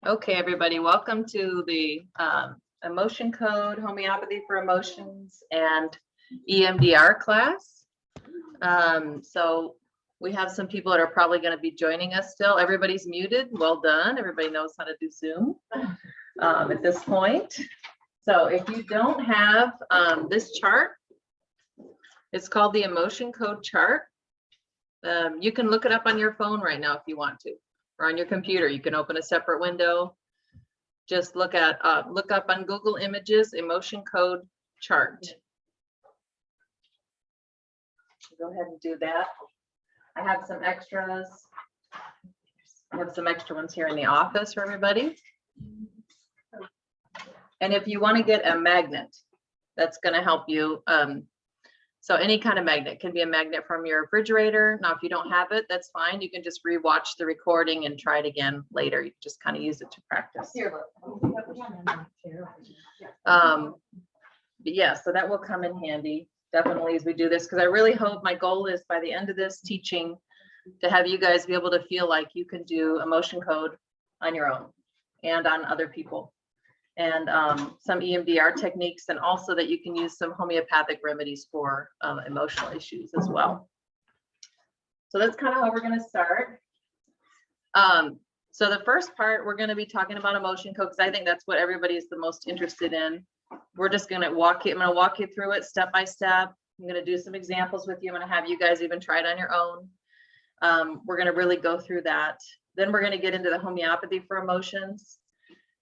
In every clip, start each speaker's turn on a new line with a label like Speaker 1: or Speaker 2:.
Speaker 1: Okay, everybody, welcome to the emotion code, homeopathy for emotions, and EMDR class. So we have some people that are probably going to be joining us still. Everybody's muted. Well done. Everybody knows how to do Zoom at this point. So if you don't have this chart, it's called the emotion code chart. You can look it up on your phone right now if you want to, or on your computer. You can open a separate window. Just look up on Google Images emotion code chart. Go ahead and do that. I have some extras. I have some extra ones here in the office for everybody. And if you want to get a magnet, that's going to help you. So any kind of magnet can be a magnet from your refrigerator. Now, if you don't have it, that's fine. You can just rewatch the recording and try it again later. You just kind of use it to practice. But yeah, so that will come in handy definitely as we do this, because I really hope, my goal is by the end of this teaching to have you guys be able to feel like you can do emotion code on your own and on other people, and some EMDR techniques, and also that you can use some homeopathic remedies for emotional issues as well. So that's kind of how we're going to start. So the first part, we're going to be talking about emotion code, because I think that's what everybody is the most interested in. We're just going to I'm going to walk you through it step by step. I'm going to do some examples with you. I'm going to have you guys even try it on your own. We're going to really go through that. Then we're going to get into the homeopathy for emotions.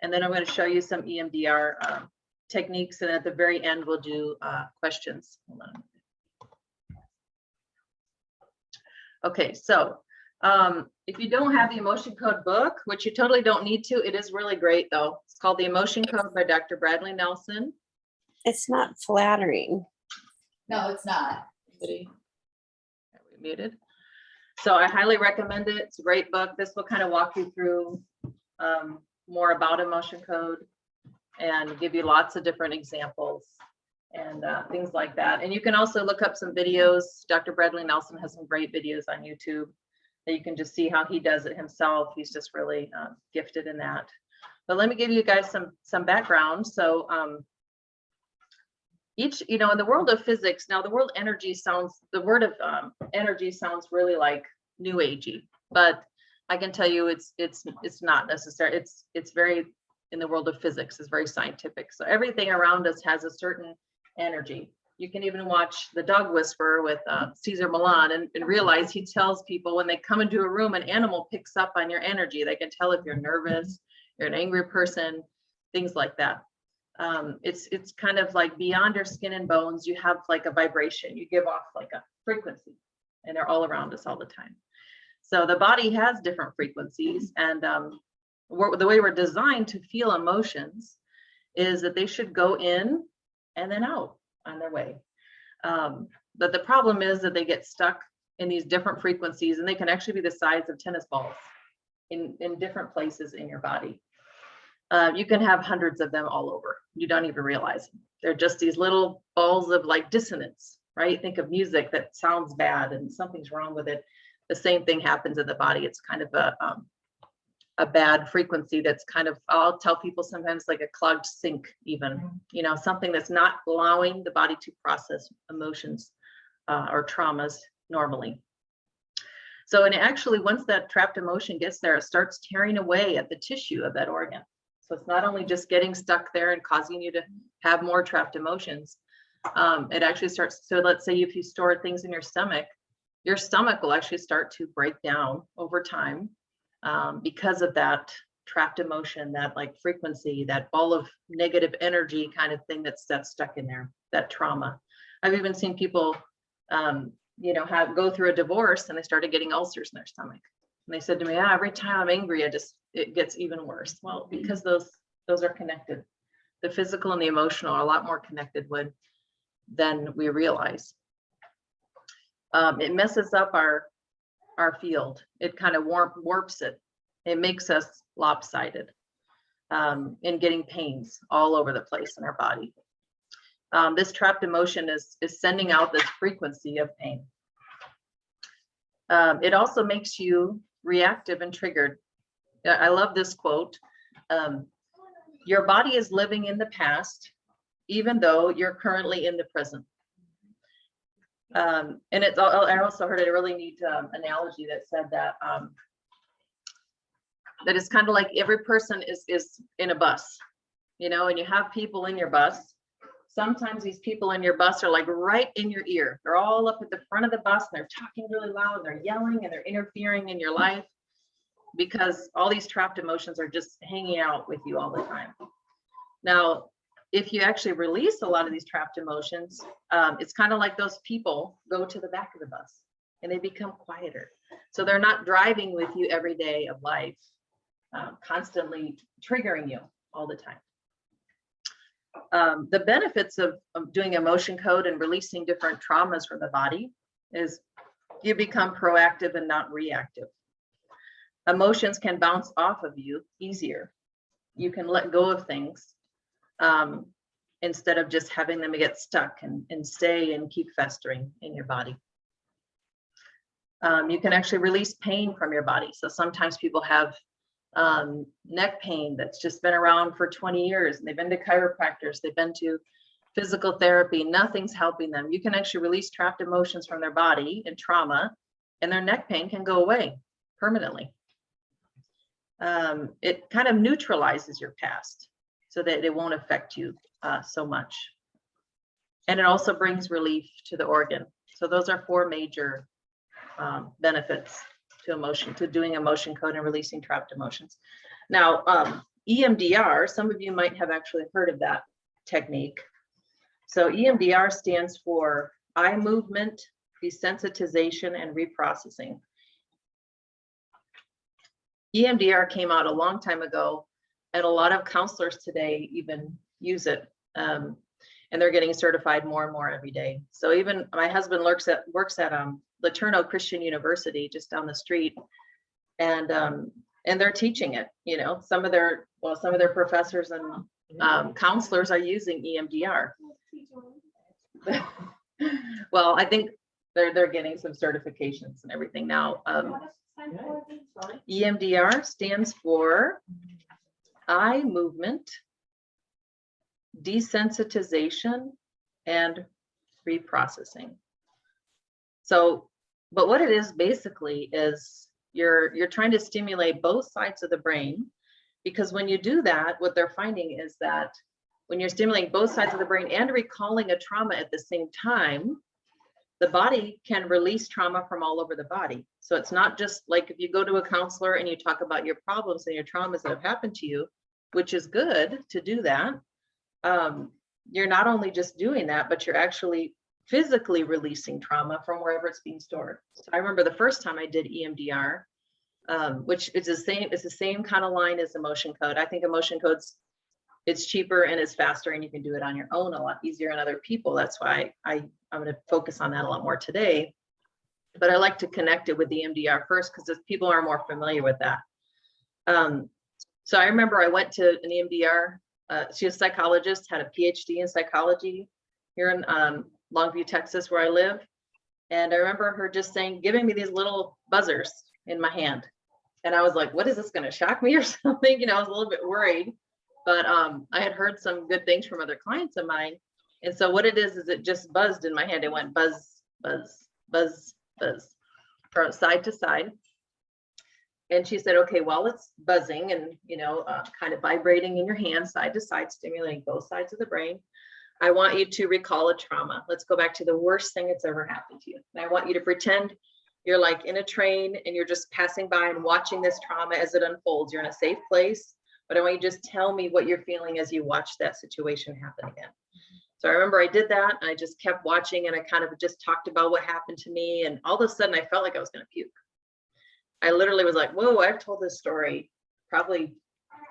Speaker 1: And then I'm going to show you some EMDR techniques. And at the very end, we'll do questions. Hold on. Okay, so if you don't have the emotion code book, which you totally don't need to, it is really great though. It's called The Emotion Code by Dr. Bradley Nelson.
Speaker 2: It's not flattering.
Speaker 3: No, it's not.
Speaker 1: Are we muted? So I highly recommend it. It's a great book. This will kind of walk you through more about emotion code and give you lots of different examples and things like that. And you can also look up some videos. Dr. Bradley Nelson has some great videos on YouTube that you can just see how he does it himself. He's just really gifted in that. But let me give you guys some background. So in the world of physics, now the word energy sounds really like new agey, but I can tell you it's not necessary. It's very, in the world of physics, is very scientific. So everything around us has a certain energy. You can even watch The Dog Whisperer with Cesar Millan and realize he tells people when they come into a room, an animal picks up on your energy. They can tell if you're nervous, you're an angry person, things like that. It's kind of like beyond your skin and bones. You have like a vibration. You give off like a frequency, and they're all around us all the time. So the body has different frequencies, and the way we're designed to feel emotions is that they should go in and then out on their way. But the problem is that they get stuck in these different frequencies, and they can actually be the size of tennis balls in different places in your body. You can have hundreds of them all over. You don't even realize them. They're just these little balls of like dissonance, right? Think of music that sounds bad and something's wrong with it. The same thing happens in the body. It's kind of a bad frequency that's kind of, I'll tell people sometimes like a clogged sink even, something that's not allowing the body to process emotions or traumas normally. So, and actually once that trapped emotion gets there, it starts tearing away at the tissue of that organ. So it's not only just getting stuck there and causing you to have more trapped emotions, it actually starts, so let's say if you store things in your stomach will actually start to break down over time because of that trapped emotion, that like frequency, that ball of negative energy kind of thing that's stuck in there, that trauma. I've even seen people, go through a divorce and they started getting ulcers in their stomach. And they said to me, every time I'm angry, it gets even worse. Well, because those are connected. The physical and the emotional are a lot more connected than we realize. It messes up our field. It kind of warps it. It makes us lopsided and getting pains all over the place in our body. This trapped emotion is sending out this frequency of pain. It also makes you reactive and triggered. I love this quote. Your body is living in the past, even though you're currently in the present. And it's, I also heard a really neat analogy that said that that it's kind of like every person is in a bus, you know, and you have people in your bus. Sometimes these people in your bus are like right in your ear. They're all up at the front of the bus and they're talking really loud, and they're yelling and they're interfering in your life because all these trapped emotions are just hanging out with you all the time. Now, if you actually release a lot of these trapped emotions, it's kind of like those people go to the back of the bus and they become quieter. So they're not driving with you every day of life, constantly triggering you all the time. The benefits of doing emotion code and releasing different traumas from the body is you become proactive and not reactive. Emotions can bounce off of you easier. You can let go of things instead of just having them get stuck and stay and keep festering in your body. You can actually release pain from your body. So sometimes people have neck pain that's just been around for 20 years, and they've been to chiropractors, they've been to physical therapy, nothing's helping them. You can actually release trapped emotions from their body and trauma, and their neck pain can go away permanently. It kind of neutralizes your past so that it won't affect you so much. And it also brings relief to the organ. So those are 4 major benefits to doing emotion code and releasing trapped emotions. Now, EMDR, some of you might have actually heard of that technique. So EMDR stands for eye movement, desensitization, and reprocessing. EMDR came out a long time ago, and a lot of counselors today even use it. And they're getting certified more and more every day. So even my husband works at Laterno Christian University just down the street, and they're teaching it. You know, some of their professors and counselors are using EMDR. Well, I think they're getting some certifications and everything now. EMDR stands for eye movement, desensitization, and reprocessing. So, but what it is basically is you're trying to stimulate both sides of the brain, because when you do that, what they're finding is that when you're stimulating both sides of the brain and recalling a trauma at the same time, the body can release trauma from all over the body. So it's not just like if you go to a counselor and you talk about your problems and your traumas that have happened to you, which is good to do that. You're not only just doing that, but you're actually physically releasing trauma from wherever it's being stored. So I remember the first time I did EMDR, which is it's the same kind of line as emotion code. I think emotion code's it's cheaper and it's faster, and you can do it on your own a lot easier on other people. That's why I'm going to focus on that a lot more today. But I like to connect it with the EMDR first because people are more familiar with that. So I remember I went to an EMDR. She's a psychologist, had a PhD in psychology here in Longview, Texas, where I live. And I remember her just giving me these little buzzers in my hand. And I was like, what is this going to shock me or something? You know, I was a little bit worried. But I had heard some good things from other clients of mine. And so what it is it just buzzed in my hand. It went buzz, buzz, buzz, buzz, from side to side. And she said, okay, while it's buzzing and, you know, kind of vibrating in your hand, side to side, stimulating both sides of the brain, I want you to recall a trauma. Let's go back to the worst thing that's ever happened to you. And I want you to pretend you're like in a train and you're just passing by and watching this trauma as it unfolds. You're in a safe place. But I want you to just tell me what you're feeling as you watch that situation happen again. So I remember I did that, and I just kept watching, and I kind of just talked about what happened to me. And all of a sudden I felt like I was going to puke. I literally was like, whoa, I've told this story probably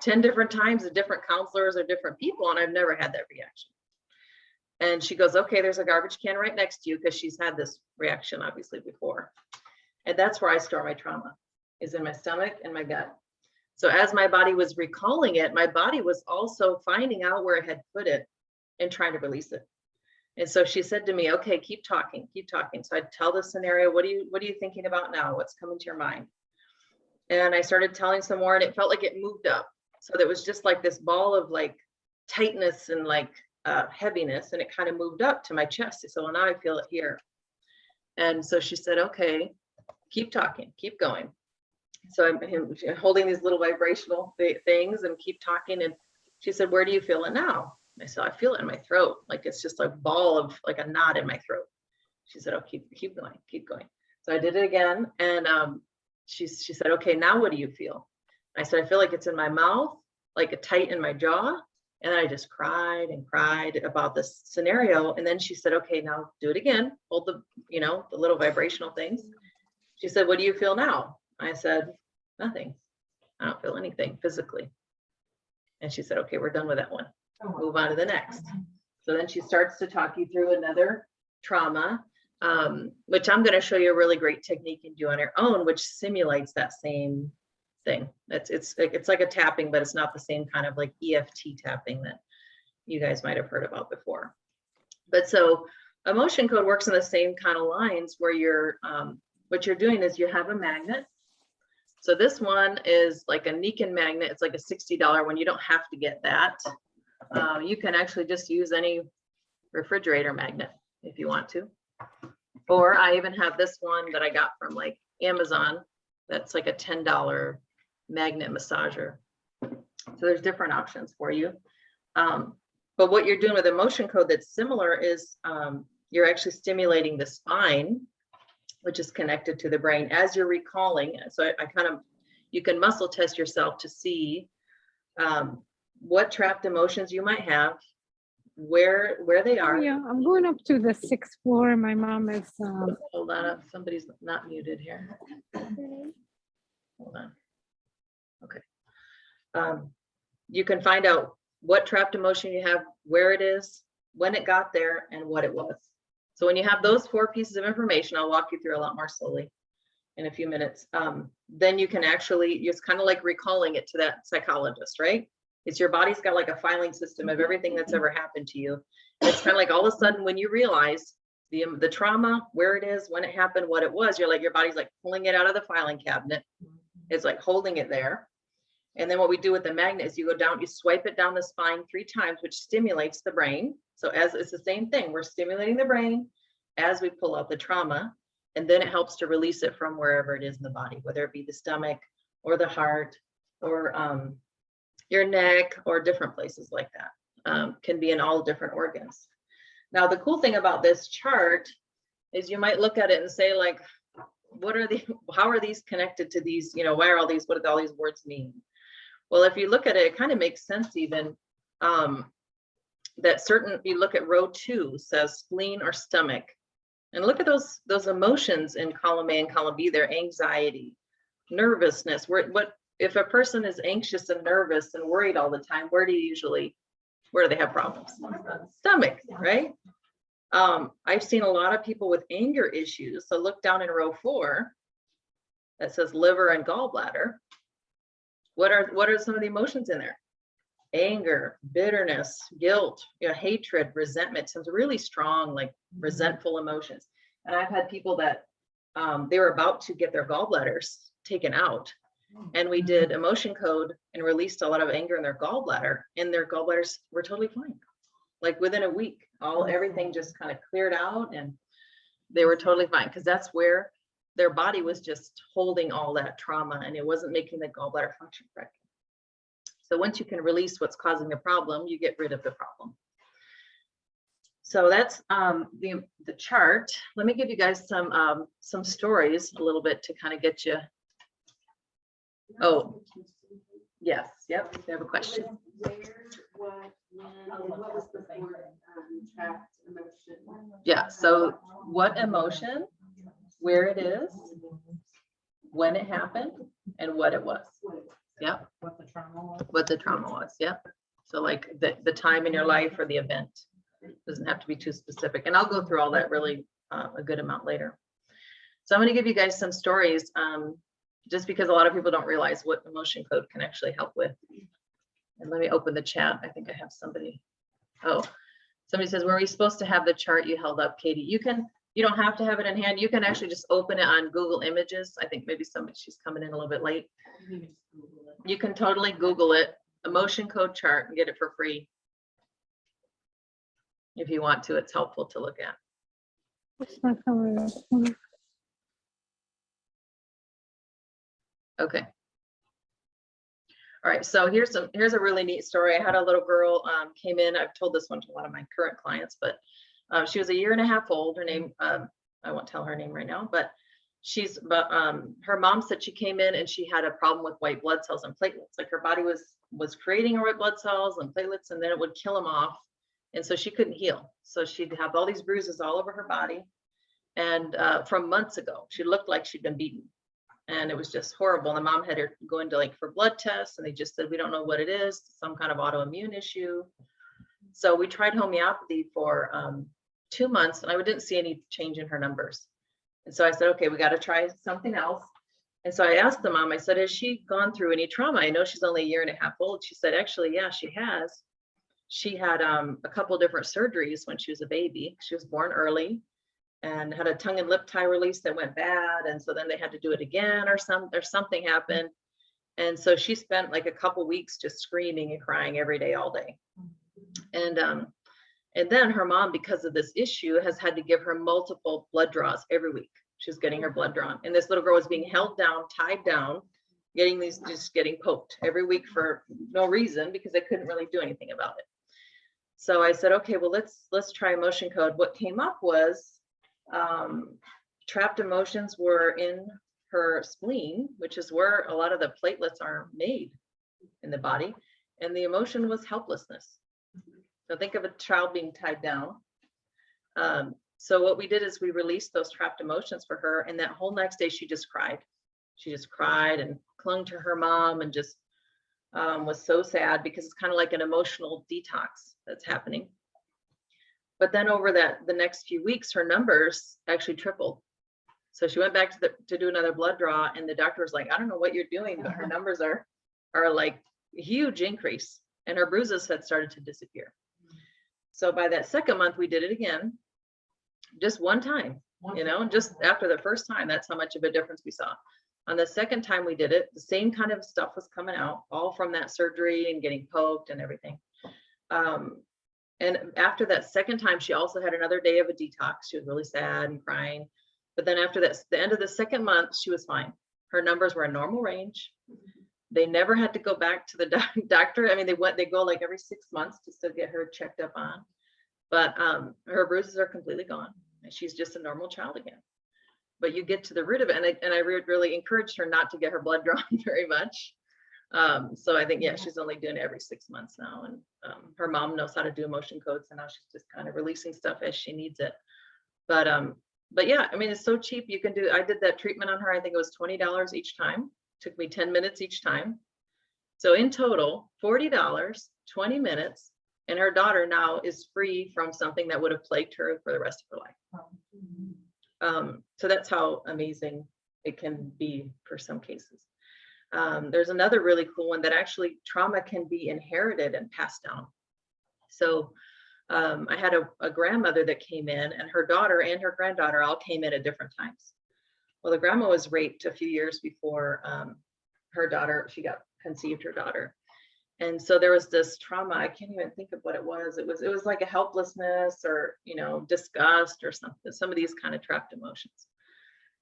Speaker 1: 10 different times to different counselors or different people, and I've never had that reaction. And she goes, okay, there's a garbage can right next to you, because she's had this reaction obviously before. And that's where I store my trauma, is in my stomach and my gut. So as my body was recalling it, my body was also finding out where it had put it and trying to release it. And so she said to me, okay, keep talking, keep talking. So I'd tell the scenario, what are you thinking about now? What's coming to your mind? And I started telling some more, and it felt like it moved up. So there was just like this ball of like tightness and like heaviness, and it kind of moved up to my chest. So now I feel it here. And so she said, okay, keep talking, keep going. So I'm holding these little vibrational things and keep talking. And she said, where do you feel it now? I said, I feel it in my throat. Like it's just a ball of like a knot in my throat. She said, oh, keep going, keep going. So I did it again. And she said, okay, now what do you feel? I said, I feel like it's in my mouth, like a tight in my jaw. And then I just cried and cried about this scenario. And then she said, okay, now do it again. Hold the, the little vibrational things. She said, what do you feel now? I said, nothing. I don't feel anything physically. And she said, okay, we're done with that one. Move on to the next. So then she starts to talk you through another trauma, which I'm going to show you a really great technique you can do on your own, which simulates that same thing. It's like a tapping, but it's not the same kind of like EFT tapping that you guys might have heard about before. But so emotion code works in the same kind of lines where you're what you're doing is you have a magnet. So this one is like a Niken magnet. It's like a $60 one. You don't have to get that. You can actually just use any refrigerator magnet if you want to. Or I even have this one that I got from like Amazon. That's like a $10 magnet massager. So there's different options for you. But what you're doing with emotion code that's similar is you're actually stimulating the spine, which is connected to the brain as you're recalling. So I kind of, you can muscle test yourself to see what trapped emotions you might have, where they are.
Speaker 4: Yeah, I'm going up to the 6th floor. My mom is.
Speaker 1: Hold on, somebody's not muted here. Hold on. Okay. You can find out what trapped emotion you have, where it is, when it got there, and what it was. So when you have those 4 pieces of information, I'll walk you through a lot more slowly in a few minutes. Then you can actually, it's kind of like recalling it to that psychologist, right? It's your body's got like a filing system of everything that's ever happened to you. And it's kind of like all of a sudden when you realize the trauma, where it is, when it happened, what it was, you're like, your body's like pulling it out of the filing cabinet. It's like holding it there. And then what we do with the magnet is you go down, you swipe it down the spine 3 times, which stimulates the brain. So as it's the same thing, we're stimulating the brain as we pull out the trauma, and then it helps to release it from wherever it is in the body, whether it be the stomach or the heart or your neck or different places like that. Can be in all different organs. Now, the cool thing about this chart is you might look at it and say like, how are these connected to these, why are all these, what do all these words mean? Well, if you look at it, it kind of makes sense even that you look at row 2 says spleen or stomach, and look at those emotions in column A and column B. They're anxiety, nervousness. What if a person is anxious and nervous and worried all the time? Where do they have problems? Stomach, right? I've seen a lot of people with anger issues. So look down in row 4 that says liver and gallbladder. What are some of the emotions in there? Anger, bitterness, guilt, hatred, resentment, some really strong, like resentful emotions. And I've had people that they were about to get their gallbladders taken out. And we did emotion code and released a lot of anger in their gallbladder, and their gallbladders were totally fine. Like within a week, everything just kind of cleared out and they were totally fine, because that's where their body was just holding all that trauma and it wasn't making the gallbladder function correctly. So once you can release what's causing the problem, you get rid of the problem. So that's the chart. Let me give you guys some stories a little bit to kind of get you. Oh, yes, yep, you have a question.
Speaker 3: What was the thing? Trapped emotion.
Speaker 1: Yeah, so what emotion, where it is, when it happened, and what it was. Yep.
Speaker 4: What the
Speaker 1: trauma was. Yep. So like the time in your life or the event. Doesn't have to be too specific. And I'll go through all that really a good amount later. So I'm going to give you guys some stories just because a lot of people don't realize what emotion code can actually help with. And let me open the chat. I think I have somebody. Oh, somebody says, were we supposed to have the chart you held up, Katie? You don't have to have it in hand. You can actually just open it on Google Images. I think maybe she's coming in a little bit late. You can totally Google it. emotion code chart and get it for free. If you want to, it's helpful to look at.
Speaker 4: It's not coming up.
Speaker 1: Okay. All right, so here's a really neat story. I had a little girl came in. I've told this one to a lot of my current clients, but she was 1.5 years old. Her name, I won't tell her name right now, but her mom said she came in and she had a problem with white blood cells and platelets. Like her body was creating white blood cells and platelets, and then it would kill them off. And so she couldn't heal. So she'd have all these bruises all over her body. And from months ago, she looked like she'd been beaten. And it was just horrible. And the mom had her go into for blood tests, and they just said, we don't know what it is, some kind of autoimmune issue. So we tried homeopathy for 2 months, and I didn't see any change in her numbers. And so I said, okay, we got to try something else. And so I asked the mom, I said, has she gone through any trauma? I know she's only 1.5 years old. She said, actually, yeah, she has. She had a couple different surgeries when she was a baby. She was born early and had a tongue and lip tie release that went bad. And so then they had to do it again or something happened. And so she spent a couple weeks just screaming and crying every day, all day. And then her mom, because of this issue, has had to give her multiple blood draws every week. She's getting her blood drawn. And this little girl was being held down, tied down, just getting poked every week for no reason, because they couldn't really do anything about it. So I said, okay, well, let's try emotion code. What came up was trapped emotions were in her spleen, which is where a lot of the platelets are made in the body. And the emotion was helplessness. So think of a child being tied down. So what we did is we released those trapped emotions for her. And that whole next day, she just cried. She just cried and clung to her mom and just was so sad, because it's kind of like an emotional detox that's happening. But then over the next few weeks, her numbers actually tripled. So she went back to do another blood draw, and the doctor was like, I don't know what you're doing, but her numbers are like a huge increase, and her bruises had started to disappear. So by that second month, we did it again, just one time, just after the first time, that's how much of a difference we saw. On the second time we did it, the same kind of stuff was coming out, all from that surgery and getting poked and everything. And after that second time, she also had another day of a detox. She was really sad and crying. But then after that, the end of the second month, she was fine. Her numbers were in normal range. They never had to go back to the doctor. I mean, they go every 6 months just to get her checked up on. But her bruises are completely gone, and she's just a normal child again. But you get to the root of it, and I really encouraged her not to get her blood drawn very much. So I think, yeah, she's only doing it every 6 months now, and her mom knows how to do emotion codes, and now she's just kind of releasing stuff as she needs it. But yeah, I mean, it's so cheap. You can do. I did that treatment on her. I think it was $20 each time. Took me 10 minutes each time. So in total, $40, 20 minutes, and her daughter now is free from something that would have plagued her for the rest of her life. So that's how amazing it can be for some cases. There's another really cool one that actually trauma can be inherited and passed down. So I had a grandmother that came in, and her daughter and her granddaughter all came in at different times. Well, the grandma was raped a few years before she got conceived her daughter. And so there was this trauma. I can't even think of what it was. It was like a helplessness or, disgust or something, some of these kind of trapped emotions.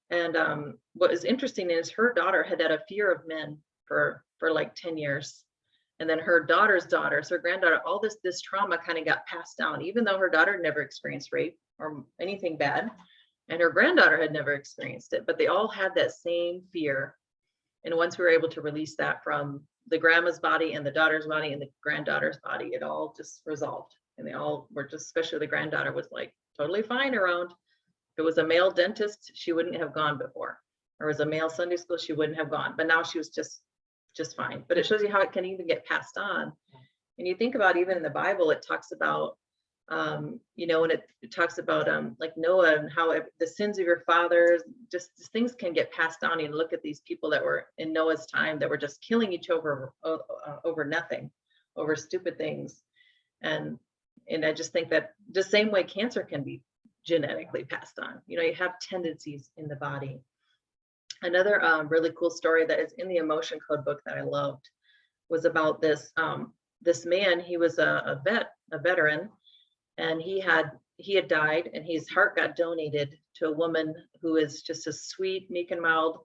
Speaker 1: And what is interesting is her daughter had a fear of men for like 10 years. And then her daughter's daughter, so her granddaughter, all this trauma kind of got passed down, even though her daughter never experienced rape or anything bad. And her granddaughter had never experienced it, but they all had that same fear. And once we were able to release that from the grandma's body and the daughter's body and the granddaughter's body, it all just resolved. And they all were just, especially the granddaughter was like totally fine around. If it was a male dentist, she wouldn't have gone before. Or it was a male Sunday school, she wouldn't have gone. But now she was just fine. But it shows you how it can even get passed on. And you think about, even in the Bible, it talks about, when it talks about like Noah and how the sins of your fathers, just things can get passed down. You look at these people that were in Noah's time that were just killing each other over nothing, over stupid things. And I just think that the same way cancer can be genetically passed on. You have tendencies in the body. Another really cool story that is in the emotion code book that I loved was about this man. He was a veteran, and he had died, and his heart got donated to a woman who is just a sweet, meek and mild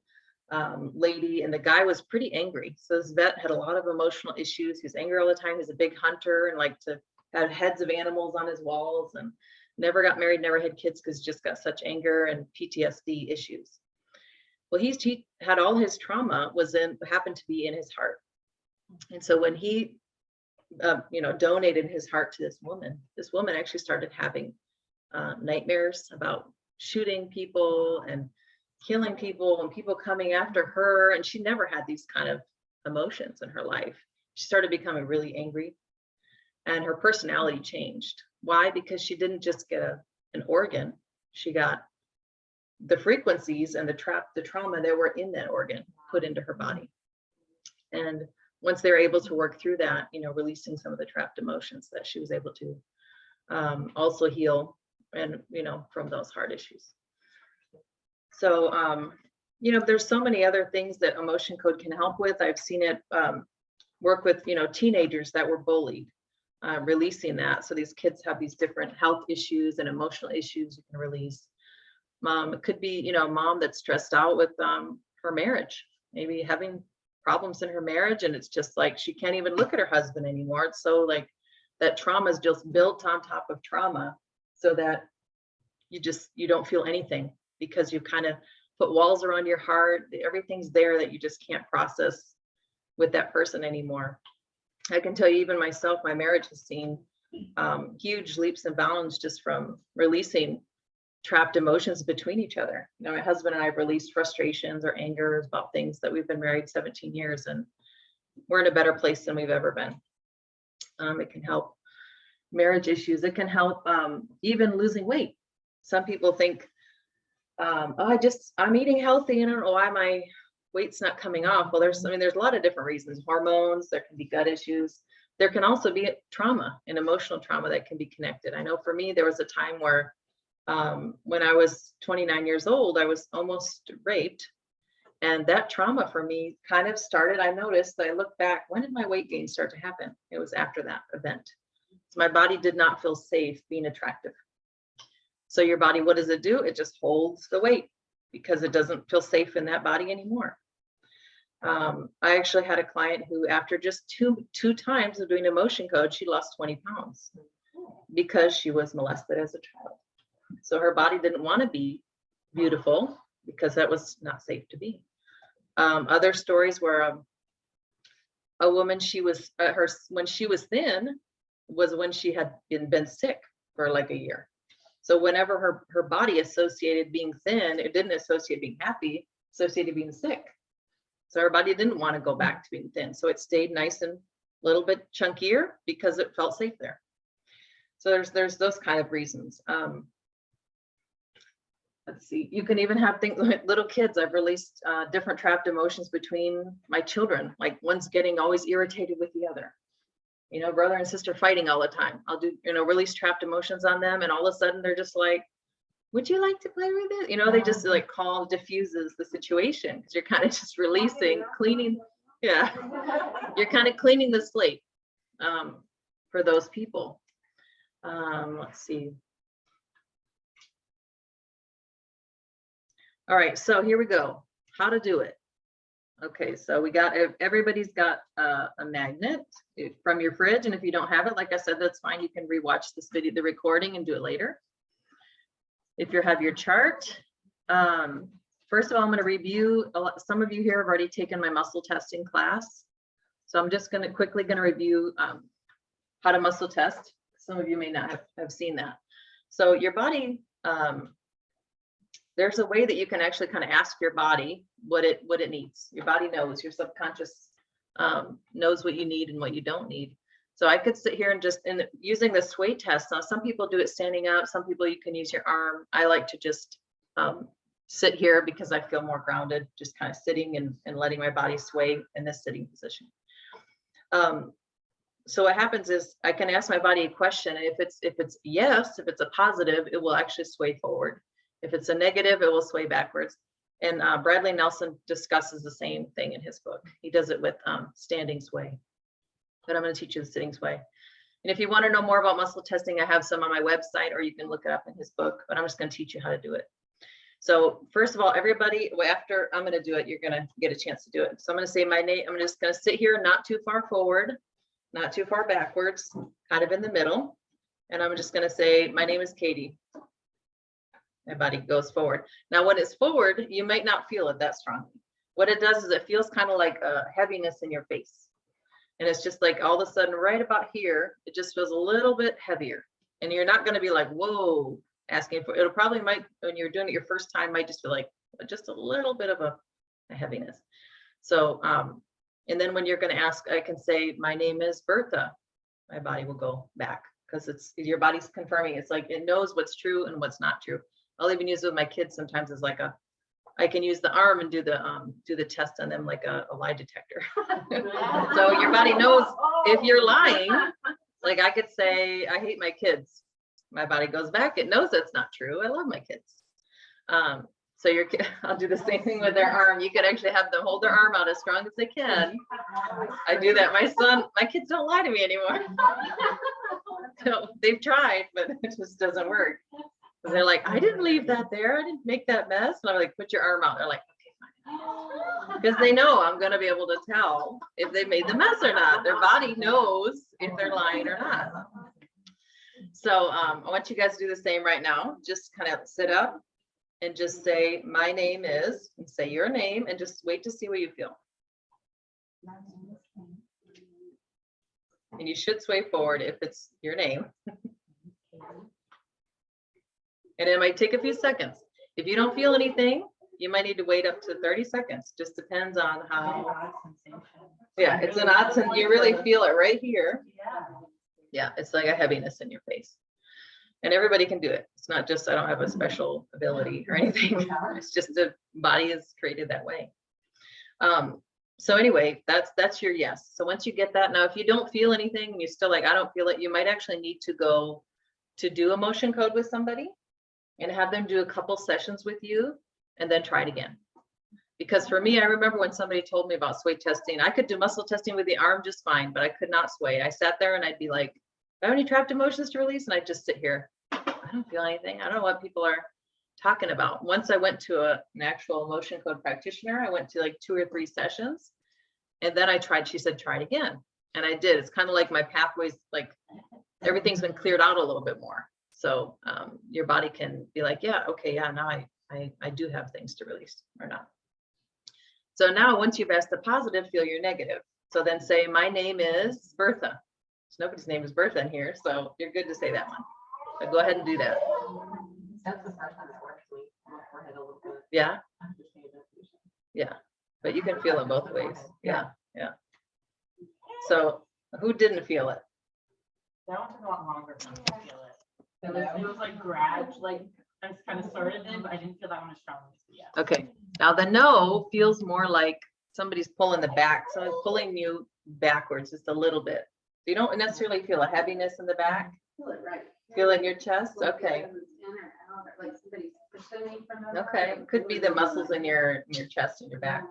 Speaker 1: lady, and the guy was pretty angry. So this vet had a lot of emotional issues. He was angry all the time. He's a big hunter and liked to have heads of animals on his walls, and never got married, never had kids because just got such anger and PTSD issues. Well, he had all his trauma happened to be in his heart. And so when he donated his heart to this woman actually started having nightmares about shooting people and killing people and people coming after her. And she never had these kind of emotions in her life. She started becoming really angry, and her personality changed. Why? Because she didn't just get an organ. She got the frequencies and the trauma that were in that organ put into her body. And once they were able to work through that, releasing some of the trapped emotions, that she was able to also heal and, from those heart issues. So, there's so many other things that emotion code can help with. I've seen it work with, teenagers that were bullied, releasing that. So these kids have these different health issues and emotional issues you can release. It could be, a mom that's stressed out with her marriage, maybe having problems in her marriage, and it's just like she can't even look at her husband anymore. It's so like that trauma is just built on top of trauma, so that you don't feel anything, because you kind of put walls around your heart. Everything's there that you just can't process with that person anymore. I can tell you, even myself, my marriage has seen huge leaps and bounds just from releasing trapped emotions between each other. My husband and I have released frustrations or anger about things that we've been married 17 years, and we're in a better place than we've ever been. It can help marriage issues. It can help even losing weight. Some people think, I'm eating healthy and I don't know why my weight's not coming off. Well, there's a lot of different reasons. Hormones, there can be gut issues. There can also be trauma and emotional trauma that can be connected. I know for me, there was a time where when I was 29 years old, I was almost raped. And that trauma for me kind of started, I noticed, I look back, when did my weight gain start to happen? It was after that event. So my body did not feel safe being attractive. So your body, what does it do? It just holds the weight because it doesn't feel safe in that body anymore. I actually had a client who, after just two times of doing emotion code, she lost 20 pounds because she was molested as a child. So her body didn't want to be beautiful because that was not safe to be. Other stories where a woman, when she was thin was when she had been sick for like a year. So whenever her body associated being thin, it didn't associate being happy, associated being sick. So her body didn't want to go back to being thin. So it stayed nice and a little bit chunkier because it felt safe there. So there's those kind of reasons. Let's see, you can even have things like little kids. I've released different trapped emotions between my children, like one's getting always irritated with the other. Brother and sister fighting all the time. I'll do, release trapped emotions on them, and all of a sudden they're just like, would you like to play with it? They just like diffuses the situation, because you're kind of just releasing, cleaning. Yeah, you're kind of cleaning the slate for those people. Let's see. All right, so here we go. How to do it. Okay, so everybody's got a magnet from your fridge, and if you don't have it, like I said, that's fine. You can rewatch this video, the recording, and do it later. If you have your chart, first of all, I'm going to review. Some of you here have already taken my muscle testing class, so I'm just quickly going to review how to muscle test. Some of you may not have seen that. So your body. There's a way that you can actually kind of ask your body what it needs. Your body knows, your subconscious knows what you need and what you don't need. So I could sit here and using the sway test. Now, some people do it standing up. Some people you can use your arm. I like to just sit here because I feel more grounded, just kind of sitting and letting my body sway in this sitting position. So what happens is I can ask my body a question, and if it's yes, if it's a positive, it will actually sway forward. If it's a negative, it will sway backwards. And Bradley Nelson discusses the same thing in his book. He does it with standing sway. but I'm going to teach you the sitting sway. And if you want to know more about muscle testing, I have some on my website, or you can look it up in his book, but I'm just going to teach you how to do it. So first of all, everybody, after I'm going to do it, you're going to get a chance to do it. So I'm going to say my name. I'm just going to sit here, not too far forward, not too far backwards, kind of in the middle. And I'm just going to say, my name is Katie. My body goes forward. Now, when it's forward, you might not feel it that strongly. What it does is it feels kind of like a heaviness in your face. And it's just like all of a sudden right about here, it just feels a little bit heavier. And you're not going to be like, whoa, asking for, it'll probably might, when you're doing it your first time, might just feel like just a little bit of a heaviness. So, and then when you're going to ask, I can say, my name is Bertha. My body will go back because it's your body's confirming. It's like it knows what's true and what's not true. I'll even use it with my kids sometimes as like I can use the arm and do the test on them like a lie detector. So your body knows if you're lying. Like I could say, I hate my kids. My body goes back. It knows that's not true. I love my kids. So your kid, I'll do the same thing with their arm. You could actually have them hold their arm out as strong as they can. I do that. My kids don't lie to me anymore. So they've tried, but it just doesn't work. They're like, I didn't leave that there. I didn't make that mess. And I'm like, put your arm out. They're like, okay, fine. Because they know I'm going to be able to tell if they made the mess or not. Their body knows if they're lying or not. So I want you guys to do the same right now. Just kind of sit up and just say, my name is, and say your name, and just wait to see what you feel. And you should sway forward if it's your name. And it might take a few seconds. If you don't feel anything, you might need to wait up to 30 seconds. Just depends on how. Yeah, it's an odd sense. You really feel it right here. Yeah, it's like a heaviness in your face. And everybody can do it. It's not just, I don't have a special ability or anything. It's just the body is created that way. So anyway, that's your yes. So once you get that, now if you don't feel anything and you're still like, I don't feel it, you might actually need to go to do a motion code with somebody and have them do a couple sessions with you and then try it again. Because for me, I remember when somebody told me about sway testing, I could do muscle testing with the arm just fine, but I could not sway. I sat there and I'd be like, do I have any trapped emotions to release? And I'd just sit here. I don't feel anything. I don't know what people are talking about. Once I went to an actual motion code practitioner, I went to like 2 or 3 sessions. And then I tried, she said, try it again. And I did. It's kind of like my pathways, like everything's been cleared out a little bit more. So your body can be like, yeah, okay, yeah, now I do have things to release or not. So now once you've asked the positive, feel your negative. So then say, my name is Bertha. So nobody's name is Bertha in here, so you're good to say that one. So go ahead and do that.
Speaker 3: That's the part that works me. My forehead a little bit.
Speaker 1: Yeah. Yeah, but you can feel it both ways. Yeah, yeah. So who didn't feel it?
Speaker 5: That one took a lot longer for me to feel it. It was like like I just kind of started it, but I didn't feel that one as strong as the yes.
Speaker 1: Okay, now the no feels more like somebody's pulling the back, someone's pulling you backwards just a little bit. You don't necessarily feel a heaviness in the back.
Speaker 3: Feel it right.
Speaker 1: Feel it in your chest? Okay.
Speaker 3: Like somebody's pushing me from the
Speaker 1: Okay, could be the muscles in your chest and your back.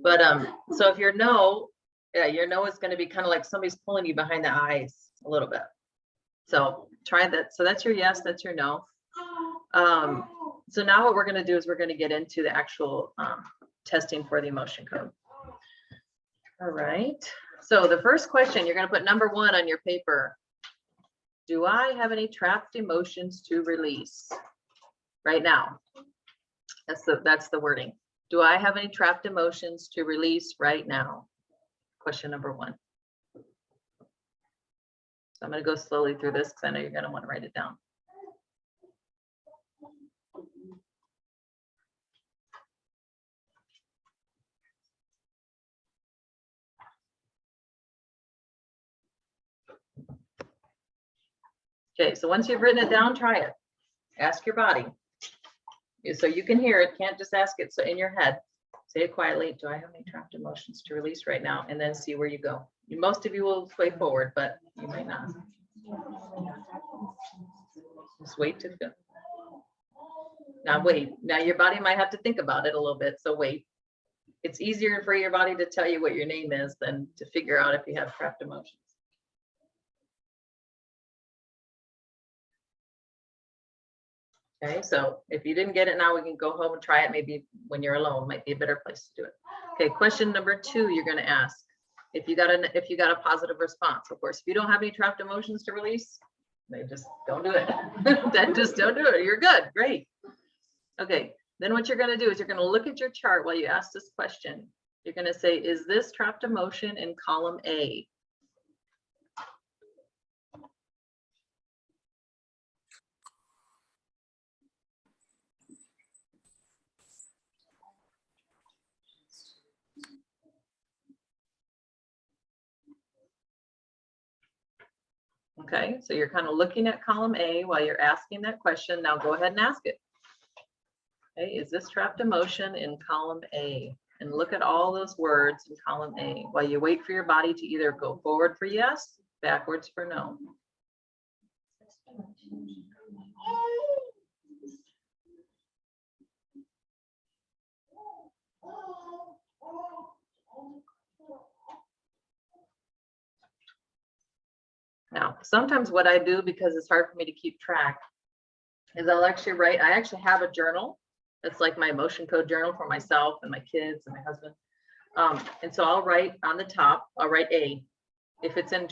Speaker 1: But so if your no, yeah, your no is going to be kind of like somebody's pulling you behind the eyes a little bit. So try that. So that's your yes, that's your no. So now what we're going to do is we're going to get into the actual testing for the emotion code. All right. So the first question, you're going to put number 1 on your paper. Do I have any trapped emotions to release right now? That's the wording. Do I have any trapped emotions to release right now? Question number 1. So I'm going to go slowly through this because I know you're going to want to write it down. Okay, so once you've written it down, try it. Ask your body. So you can hear it, can't just ask it. So in your head, say it quietly. Do I have any trapped emotions to release right now? And then see where you go. Most of you will sway forward, but you might not. Just wait to feel. Now wait. Now your body might have to think about it a little bit. So wait. it's easier for your body to tell you what your name is than to figure out if you have trapped emotions. Okay, so if you didn't get it now, we can go home and try it. Maybe when you're alone, might be a better place to do it. Okay, question number 2, you're going to ask if you got a positive response. Of course, if you don't have any trapped emotions to release, then just don't do it. Then just don't do it. You're good. Great. Okay, then what you're going to do is you're going to look at your chart while you ask this question. You're going to say, is this trapped emotion in column A? Okay, so you're kind of looking at column A while you're asking that question. Now go ahead and ask it. Okay, is this trapped emotion in column A? And look at all those words in column A while you wait for your body to either go forward for yes, backwards for no. Now, sometimes what I do, because it's hard for me to keep track, is I'll actually write, I actually have a journal. That's like my emotion code journal for myself and my kids and my husband. And so I'll write on the top, I'll write A, if it's in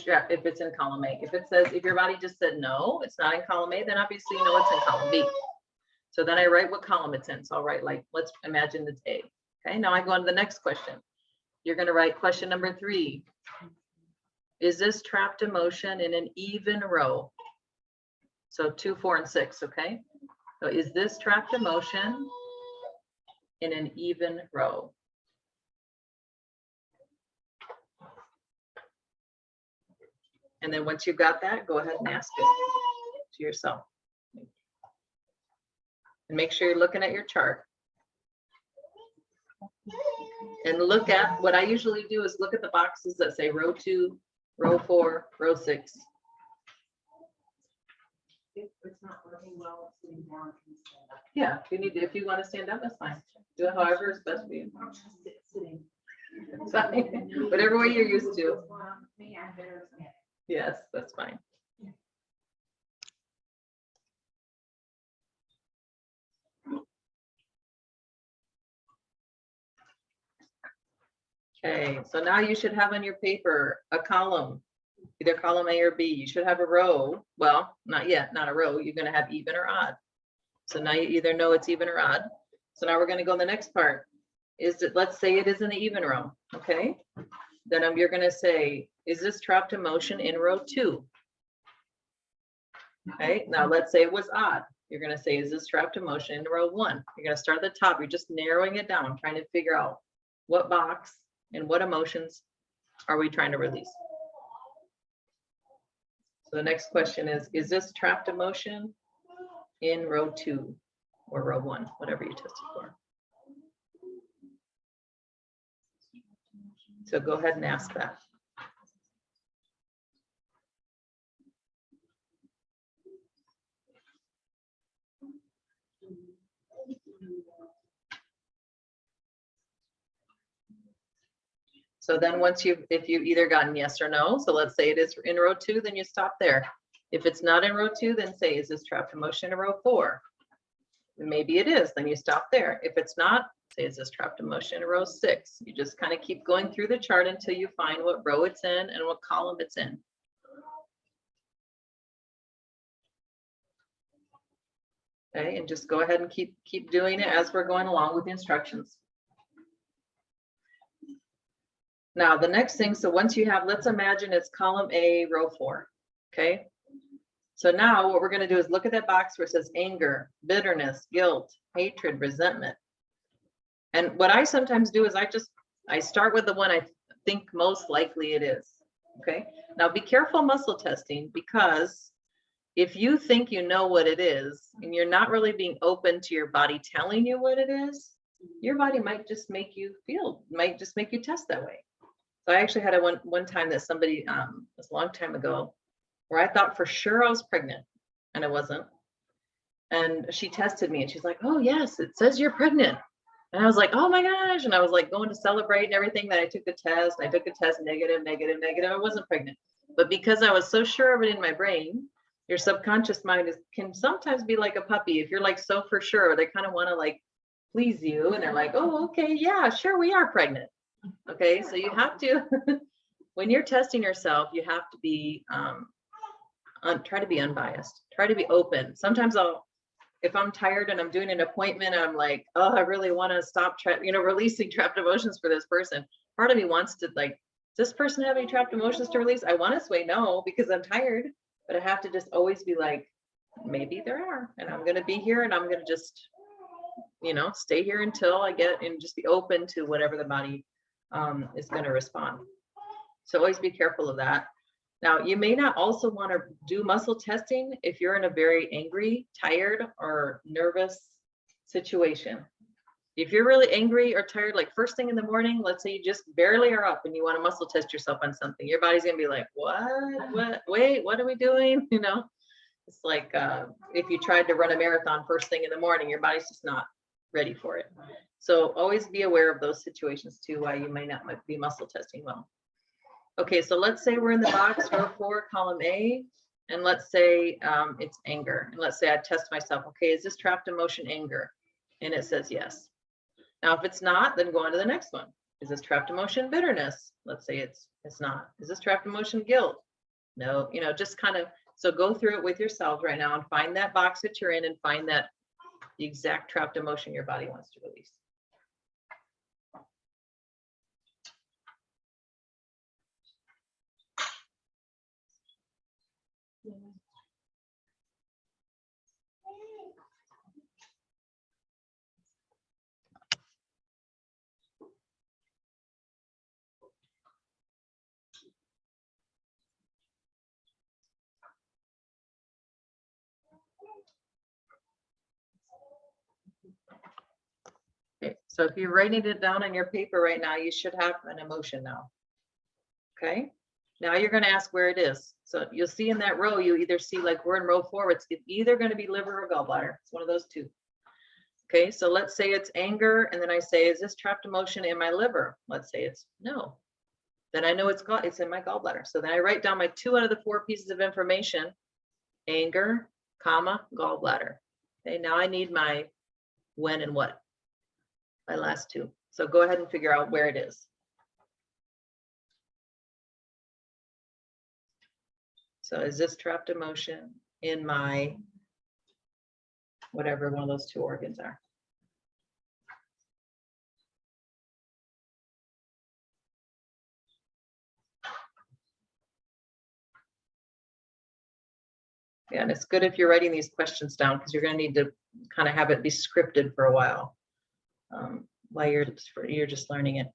Speaker 1: column A. If it says, if your body just said no, it's not in column A, then obviously you know it's in column B. So then I write what column it's in. So I'll write, like, let's imagine it's A. Okay, now I go on to the next question. You're going to write question number 3. Is this trapped emotion in an even row? So 2, 4, and 6, okay? So is this trapped emotion in an even row? And then once you've got that, go ahead and ask it to yourself. And make sure you're looking at your chart. And look at, what I usually do is look at the boxes that say row 2, row 4, row 6.
Speaker 5: If it's not working well, sitting down, can you stand up?
Speaker 1: Yeah, if you want to stand up, that's fine. Do it however is best for you.
Speaker 5: I'm just sitting.
Speaker 1: It's fine. Whatever way you're used to.
Speaker 5: Me, I'm better standing.
Speaker 1: Yes, that's fine. Okay, so now you should have on your paper a column, either column A or B. You should have a row. Well, not yet, not a row. You're going to have even or odd. So now you either know it's even or odd. So now we're going to go on the next part. Is it, let's say it is in the even row. Okay, then you're going to say, is this trapped emotion in row 2? Okay, now let's say it was odd. You're going to say, is this trapped emotion in row 1? You're going to start at the top. You're just narrowing it down, trying to figure out what box and what emotions are we trying to release. So the next question is this trapped emotion in row 2 or row 1, whatever you tested for? So go ahead and ask that. So then once if you've either gotten yes or no, so let's say it is in row 2, then you stop there. If it's not in row 2, then say, is this trapped emotion in row 4? And maybe it is, then you stop there. If it's not, say, is this trapped emotion in row 6? You just kind of keep going through the chart until you find what row it's in and what column it's in. Okay, and just go ahead and keep doing it as we're going along with the instructions. Now, the next thing, so once you have, let's imagine it's column A, row 4, okay? So now what we're gonna do is look at that box where it says anger, bitterness, guilt, hatred, resentment. And what I sometimes do is I start with the one I think most likely it is, okay? Now be careful muscle testing, because if you think you know what it is and you're not really being open to your body telling you what it is, your body might just make you test that way. So I actually had a one time that somebody, it was a long time ago, where I thought for sure I was pregnant and I wasn't. And she tested me and she's like, oh yes, it says you're pregnant. And I was like, oh my gosh. And I was like going to celebrate and everything. That I took the test. I took the test negative, negative, negative. I wasn't pregnant. But because I was so sure of it in my brain, your subconscious mind can sometimes be like a puppy. If you're like so for sure, they kind of want to like please you. And they're like, oh, okay, yeah, sure, we are pregnant. Okay, so you have to, when you're testing yourself, you have to be, try to be unbiased. Try to be open. Sometimes if I'm tired and I'm doing an appointment, I'm like, oh, I really want to stop, releasing trapped emotions for this person. Part of me wants to like, does this person have any trapped emotions to release? I want to say no because I'm tired, but I have to just always be like, maybe there are, and I'm going to be here and I'm going to just, stay here until I get, and just be open to whatever the body is going to respond. So always be careful of that. Now, you may not also want to do muscle testing if you're in a very angry, tired, or nervous situation. If you're really angry or tired, like first thing in the morning, let's say you just barely are up and you want to muscle test yourself on something, your body's going to be like, wait, what are we doing? It's like if you tried to run a marathon first thing in the morning, your body's just not ready for it. So always be aware of those situations too, why you may not be muscle testing well. Okay, so let's say we're in the box row 4, column A, and let's say it's anger. And let's say I test myself. Okay, is this trapped emotion anger? And it says yes. Now, if it's not, then go on to the next one. Is this trapped emotion bitterness? Let's say it's not. Is this trapped emotion guilt? No, just kind of, so go through it with yourselves right now and find that box that you're in and find that the exact trapped emotion your body wants to release. Okay, so if you're writing it down on your paper right now, you should have an emotion now. Okay, now you're going to ask where it is. So you'll see in that row, you either see like we're in row 4, it's either going to be liver or gallbladder. It's one of those two. Okay, so let's say it's anger, and then I say, is this trapped emotion in my liver? Let's say it's no. Then I know it's in my gallbladder. So then I write down my 2 out of the 4 pieces of information: anger, comma, gallbladder. Okay, now I need my when and what. My last 2. So go ahead and figure out where it is. So is this trapped emotion in my, whatever one of those 2 organs are? Yeah, and it's good if you're writing these questions down because you're going to need to kind of have it be scripted for a while while you're just learning it.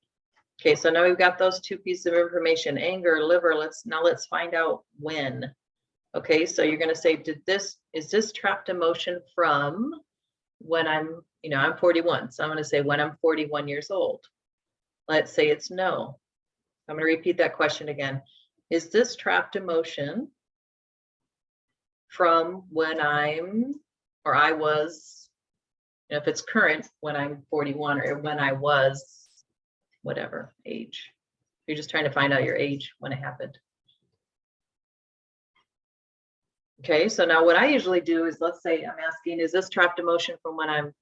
Speaker 1: Okay, so now we've got those 2 pieces of information: anger, liver. Let's find out when. Okay, so you're going to say, is this trapped emotion from when I'm 41? So I'm going to say when I'm 41 years old. Let's say it's no. I'm going to repeat that question again. Is this trapped emotion from when I was, if it's current, when I'm 41, or when I was whatever age? You're just trying to find out your age when it happened. Okay, so now what I usually do is, let's say I'm asking, is this trapped emotion from when I'm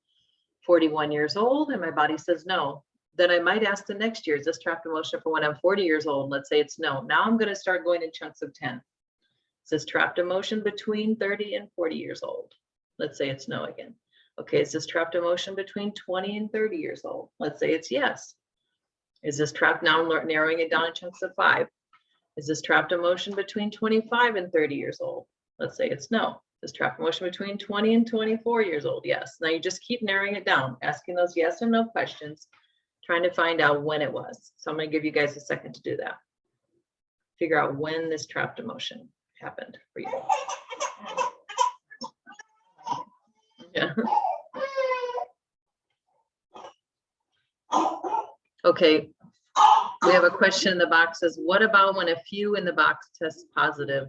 Speaker 1: 41 years old? And my body says no. Then I might ask the next year, is this trapped emotion from when I'm 40 years old? Let's say it's no. Now I'm going to start going in chunks of 10. Is this trapped emotion between 30 and 40 years old? Let's say it's no again. Okay, is this trapped emotion between 20 and 30 years old? Let's say it's yes. Is this trapped, now I'm narrowing it down in chunks of 5. Is this trapped emotion between 25 and 30 years old? Let's say it's no. This trapped emotion between 20 and 24 years old? Yes. Now you just keep narrowing it down, asking those yes and no questions, trying to find out when it was. So I'm going to give you guys a second to do that. Figure out when this trapped emotion happened for you. Yeah. Okay. We have a question in the box says, what about when a few in the box test positive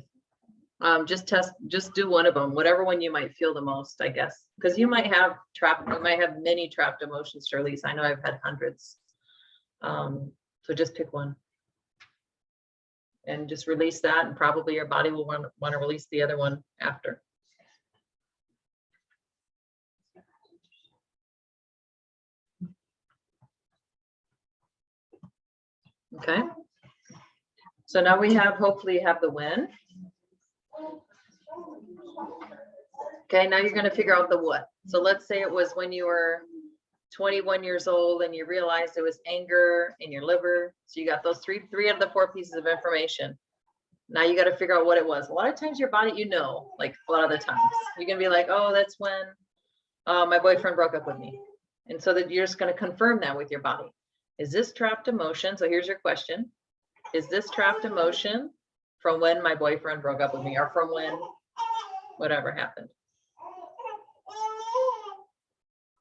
Speaker 1: Just do one of them, whatever one you might feel the most, I guess. Because you might have many trapped emotions to release. I know I've had hundreds. So just pick one. And just release that, and probably your body will want to release the other one after. Okay. So now we have, hopefully have the when. Okay, now you're going to figure out the what. So let's say it was when you were 21 years old and you realized it was anger in your liver. So you got those three of the 4 pieces of information. Now you got to figure out what it was. A lot of times your body, like a lot of the times, you're going to be like, oh, that's when my boyfriend broke up with me. And so that you're just going to confirm that with your body. Is this trapped emotion? So here's your question. Is this trapped emotion from when my boyfriend broke up with me, or from when whatever happened?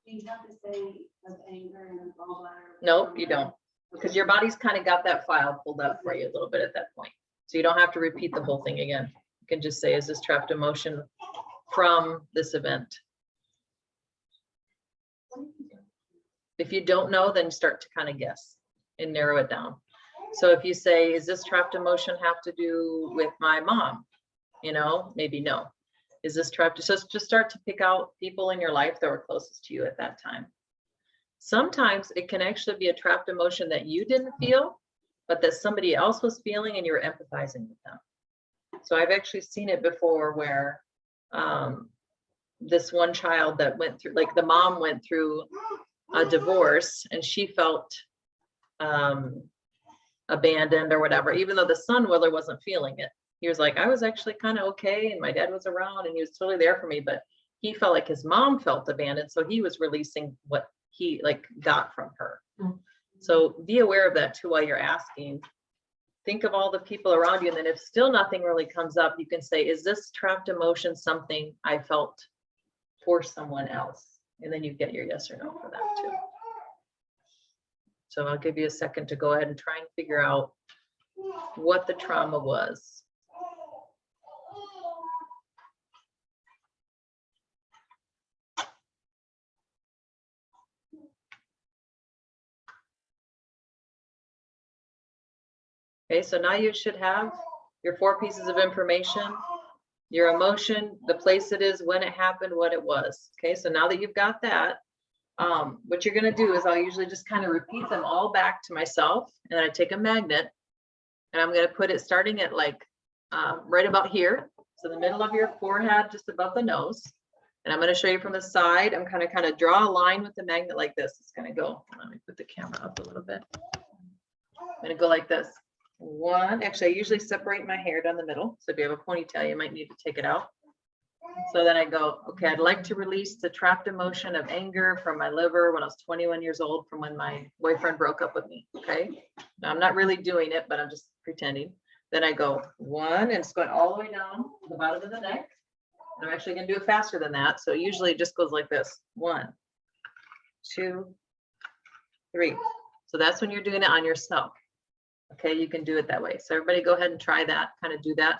Speaker 3: Do you have to say of anger and gallbladder?
Speaker 1: Nope, you don't. Because your body's kind of got that file pulled up for you a little bit at that point. So you don't have to repeat the whole thing again. You can just say, is this trapped emotion from this event? If you don't know, then start to kind of guess and narrow it down. So if you say, is this trapped emotion have to do with my mom? Maybe no. Is this trapped? So just start to pick out people in your life that were closest to you at that time. Sometimes it can actually be a trapped emotion that you didn't feel, but that somebody else was feeling and you were empathizing with them. So I've actually seen it before where this one child that went through, like the mom went through a divorce and she felt abandoned or whatever, even though the son really wasn't feeling it. He was like, I was actually kind of okay, and my dad was around and he was totally there for me, but he felt like his mom felt abandoned, so he was releasing what he got from her. So be aware of that too while you're asking. Think of all the people around you, and then if still nothing really comes up, you can say, is this trapped emotion something I felt for someone else? And then you get your yes or no for that too. So I'll give you a second to go ahead and try and figure out what the trauma was. Okay, so now you should have your 4 pieces of information, your emotion, the place it is, when it happened, what it was. Okay, so now that you've got that, what you're going to do is I'll usually just kind of repeat them all back to myself, and then I take a magnet and I'm going to put it starting at right about here. So the middle of your forehead, just above the nose. And I'm going to show you from the side. I'm kind of draw a line with the magnet like this. It's going to go, let me put the camera up a little bit. I'm going to go like this. One, actually, I usually separate my hair down the middle. So if you have a ponytail, you might need to take it out. So then I go, okay, I'd like to release the trapped emotion of anger from my liver when I was 21 years old, from when my boyfriend broke up with me. Okay. Now I'm not really doing it, but I'm just pretending. Then I go 1, and it's going all the way down to the bottom of the neck. And I'm actually going to do it faster than that. So usually it just goes like this. 1, 2, 3. So that's when you're doing it on yourself. Okay, you can do it that way. So everybody go ahead and try that, kind of do that.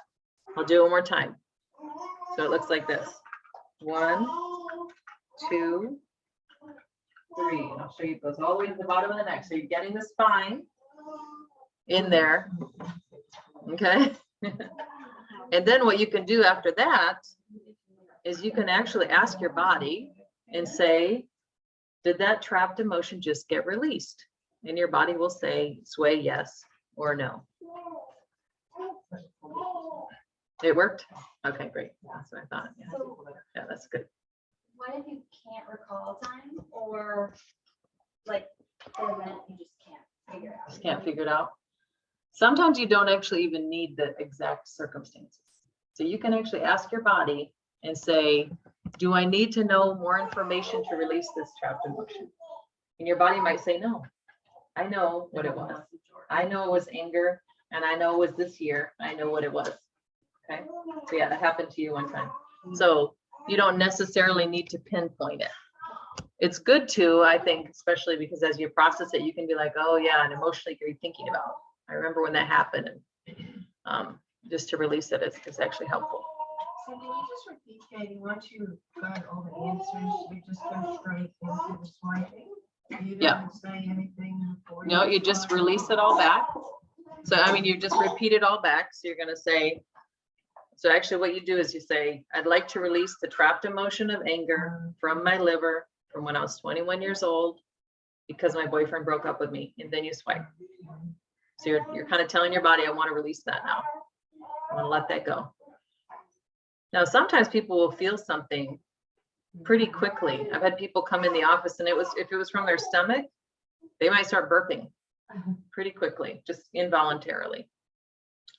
Speaker 1: I'll do it one more time. So it looks like this. 1, 2, 3. And I'll show you, it goes all the way to the bottom of the neck. So you're getting the spine in there. Okay. And then what you can do after that is you can actually ask your body and say, did that trapped emotion just get released? And your body will sway yes or no. It worked? Okay, great. That's what I thought. Yeah, yeah, that's good.
Speaker 6: What if you can't recall time, or like the event you just can't figure it out?
Speaker 1: Just can't figure it out. Sometimes you don't actually even need the exact circumstances. So you can actually ask your body and say, do I need to know more information to release this trapped emotion? And your body might say, no, I know what it was. I know it was anger, and I know it was this year. I know what it was. Okay. So yeah, that happened to you one time. So you don't necessarily need to pinpoint it. It's good to, I think, especially because as you process it, you can be like, oh yeah, and emotionally you're thinking about, I remember when that happened, and just to release it is actually helpful.
Speaker 3: So can you just repeat, Katie, once you got all the answers, you just go straight into the swiping? You
Speaker 1: Yeah.
Speaker 3: don't say anything before?
Speaker 1: No, you just release it all back. So, I mean, you just repeat it all back. So you're gonna say, so actually what you do is you say, I'd like to release the trapped emotion of anger from my liver from when I was 21 years old because my boyfriend broke up with me, and then you swipe. So you're kind of telling your body, I want to release that now. I want to let that go. Now, sometimes people will feel something pretty quickly. I've had people come in the office and if it was from their stomach, they might start burping pretty quickly, just involuntarily.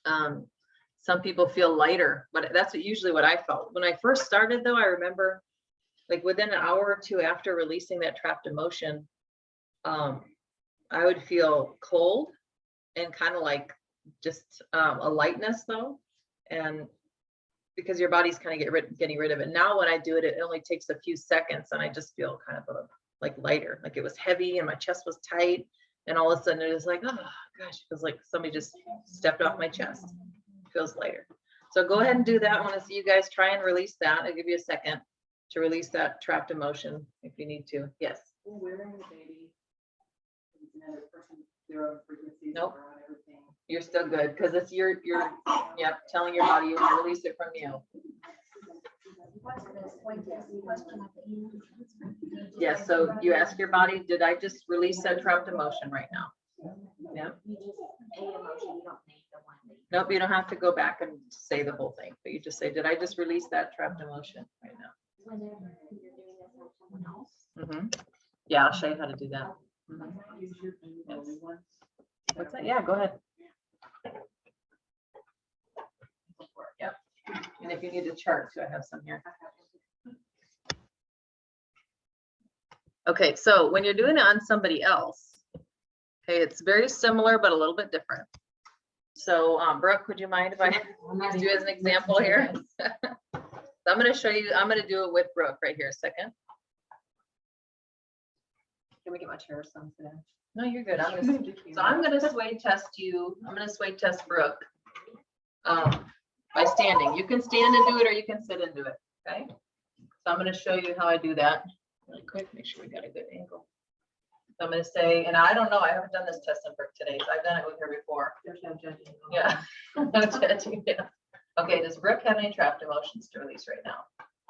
Speaker 1: Some people feel lighter, but that's usually what I felt. When I first started though, I remember like within an hour or two after releasing that trapped emotion, I would feel cold and kind of like just a lightness though. And because your body's kind of getting rid of it. Now when I do it, it only takes a few seconds and I just feel kind of like lighter, like it was heavy and my chest was tight. And all of a sudden it was like, oh gosh, it feels like somebody just stepped off my chest. It feels lighter. So go ahead and do that. I want to see you guys try and release that. I'll give you a second to release that trapped emotion if you need to. Yes.
Speaker 5: Wearing the baby. Another person, their own frequencies.
Speaker 1: Nope.
Speaker 5: around everything.
Speaker 1: You're still good because it's you're yep, telling your body you want to release it from you. Yes, so you ask your body, did I just release that trapped emotion right now? Yeah. Nope, you don't have to go back and say the whole thing, but you just say, did I just release that trapped emotion right now? Yeah, I'll show you how to do that. Yes. What's that? Yeah, go ahead. Yep. And if you need a chart too, I have some here. Okay, so when you're doing it on somebody else, okay, it's very similar, but a little bit different. So Brooke, would you mind if I use you as an example here? So I'm going to show you, I'm going to do it with Brooke right here a second.
Speaker 5: Can we get my chair some today?
Speaker 1: No, you're good. I'm going to sway test you. I'm going to sway test Brooke by standing. You can stand and do it, or you can sit and do it. Okay. So I'm going to show you how I do that really quick. Make sure we got a good angle. So I'm going to say, and I don't know, I haven't done this test on Brooke today, so I've done it with her before.
Speaker 5: There's no judging.
Speaker 1: Yeah. No judging. Yeah. Okay. Does Brooke have any trapped emotions to release right now?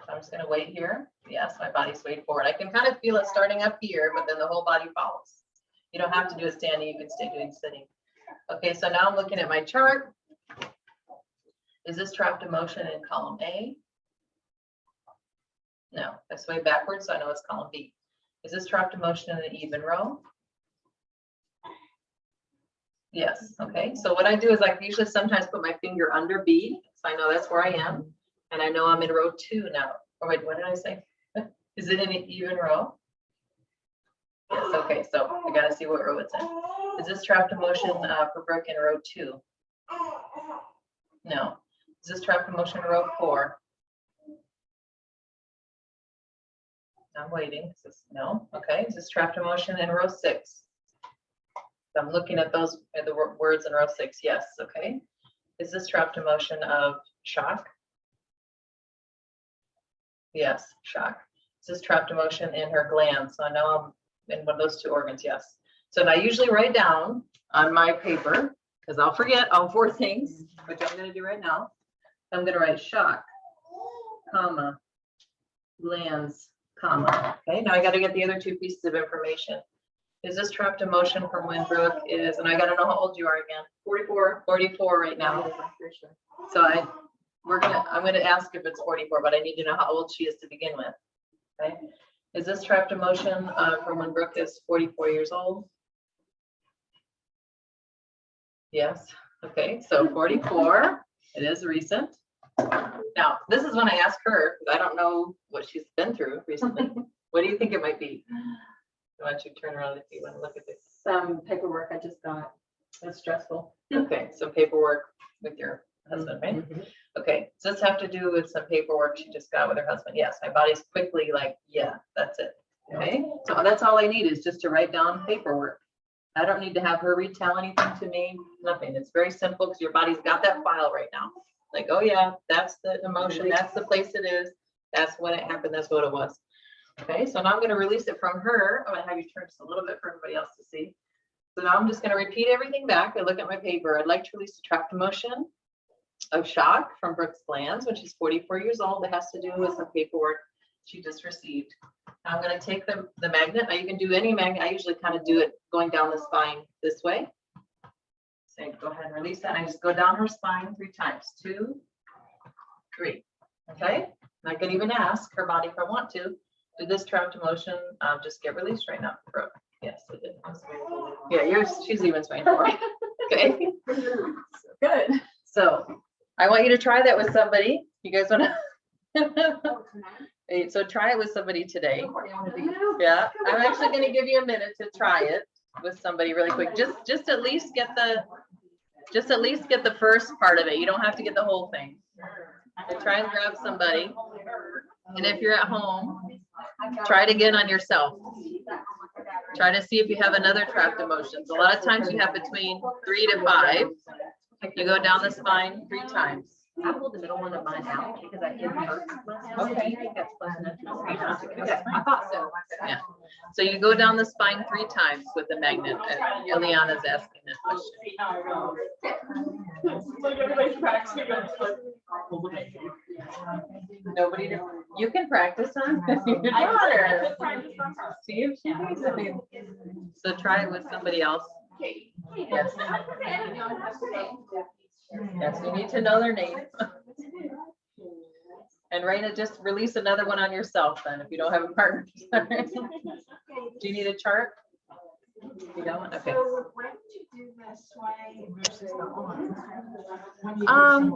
Speaker 1: So I'm just going to wait here. Yes, my body's swayed forward. I can kind of feel it starting up here, but then the whole body follows. You don't have to do it standing. You can stay doing sitting. Okay, so now I'm looking at my chart. Is this trapped emotion in column A? No, I sway backwards, so I know it's column B. Is this trapped emotion in the even row? Yes. Okay, so what I do is I usually sometimes put my finger under B, so I know that's where I am. And I know I'm in row 2 now. Or wait, what did I say? Is it in an even row? Yes, okay, so I gotta see what row it's in. Is this trapped emotion for Brooke in row 2? No. Is this trapped emotion in row 4? I'm waiting. No. Okay. Is this trapped emotion in row 6? I'm looking at those the words in row 6. Yes. Okay. Is this trapped emotion of shock? Yes, shock. Is this trapped emotion in her glands? So I know I'm in one of those 2 organs. Yes. So now I usually write down on my paper, because I'll forget all 4 things, which I'm going to do right now. I'm going to write shock, comma, glands, comma. Okay, now I got to get the other 2 pieces of information. Is this trapped emotion from when Brooke is, and I got to know how old you are again. 44. 44 right now. So I'm going to ask if it's 44, but I need to know how old she is to begin with. Okay. Is this trapped emotion from when Brooke is 44 years old? Yes. Okay. So 44, it is recent. Now, this is when I ask her, because I don't know what she's been through recently. What do you think it might be? Why don't you turn around if you want to look at this?
Speaker 5: Some paperwork I just got.
Speaker 1: That's stressful. Okay. So paperwork with your husband, right? Okay, does this have to do with some paperwork she just got with her husband? Yes, my body's quickly like, yeah, that's it. Okay, so that's all I need is just to write down paperwork. I don't need to have her retell anything to me, nothing. It's very simple because your body's got that file right now. Like, oh yeah, that's the emotion, that's the place it is, that's when it happened, that's what it was. Okay, so now I'm gonna release it from her. I'm gonna have you turn just a little bit for everybody else to see. So now I'm just gonna repeat everything back. I look at my paper. I'd like to release a trapped emotion of shock from Brooks Glands when she's 44 years old. That has to do with some paperwork she just received. Now I'm gonna take the magnet. Now you can do any magnet. I usually kind of do it going down the spine this way. So go ahead and release that. I just go down her spine 3 times. 2, 3. Okay. And I can even ask her body if I want to. Do this trapped emotion just get released right now? Yes, it did. Yeah, she's even swaying for it. Okay. Good. So I want you to try that with somebody. You guys want to? So try it with somebody today. Yeah, I'm actually going to give you a minute to try it with somebody really quick. Just at least get the first part of it. You don't have to get the whole thing. So try and grab somebody. And if you're at home, try it again on yourself. Try to see if you have another trapped emotions. A lot of times you have between 3 to 5. You go down the spine 3 times.
Speaker 5: I pulled the middle one of mine out because I didn't hurt.
Speaker 1: Okay.
Speaker 5: I think that's close enough. Okay, I thought so.
Speaker 1: Yeah. So you go down the spine 3 times with the magnet. Ileana's asking this question. Nobody, you can practice on your daughter. See if she needs anything. So try it with somebody else. Yes. Yes, you need to know their name. And Raina, just release another one on yourself then, if you don't have a partner. Do you need a chart? You don't? Okay.
Speaker 3: So why don't you do this way versus the arm?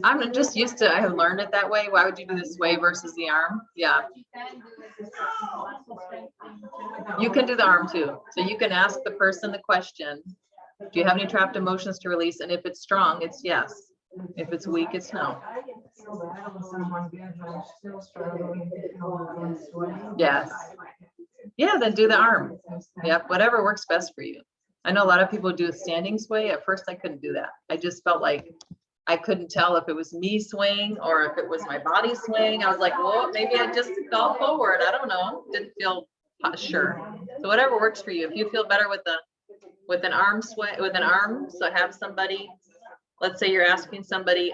Speaker 1: I'm just used to, I have learned it that way. Why would you do this way versus the arm? Yeah. You can do the arm too. So you can ask the person the question, do you have any trapped emotions to release? And if it's strong, it's yes. If it's weak, it's no.
Speaker 3: I get so bad when someone good, but I'm still struggling to go this way.
Speaker 1: Yes. Yeah, then do the arm. Yep, whatever works best for you. I know a lot of people do a standing sway. At first, I couldn't do that. I just felt like I couldn't tell if it was me swaying or if it was my body swaying. I was like, well, maybe I just fell forward. I don't know. Didn't feel sure. So whatever works for you. If you feel better with an arm sway, with an arm, so have somebody. Let's say you're asking somebody,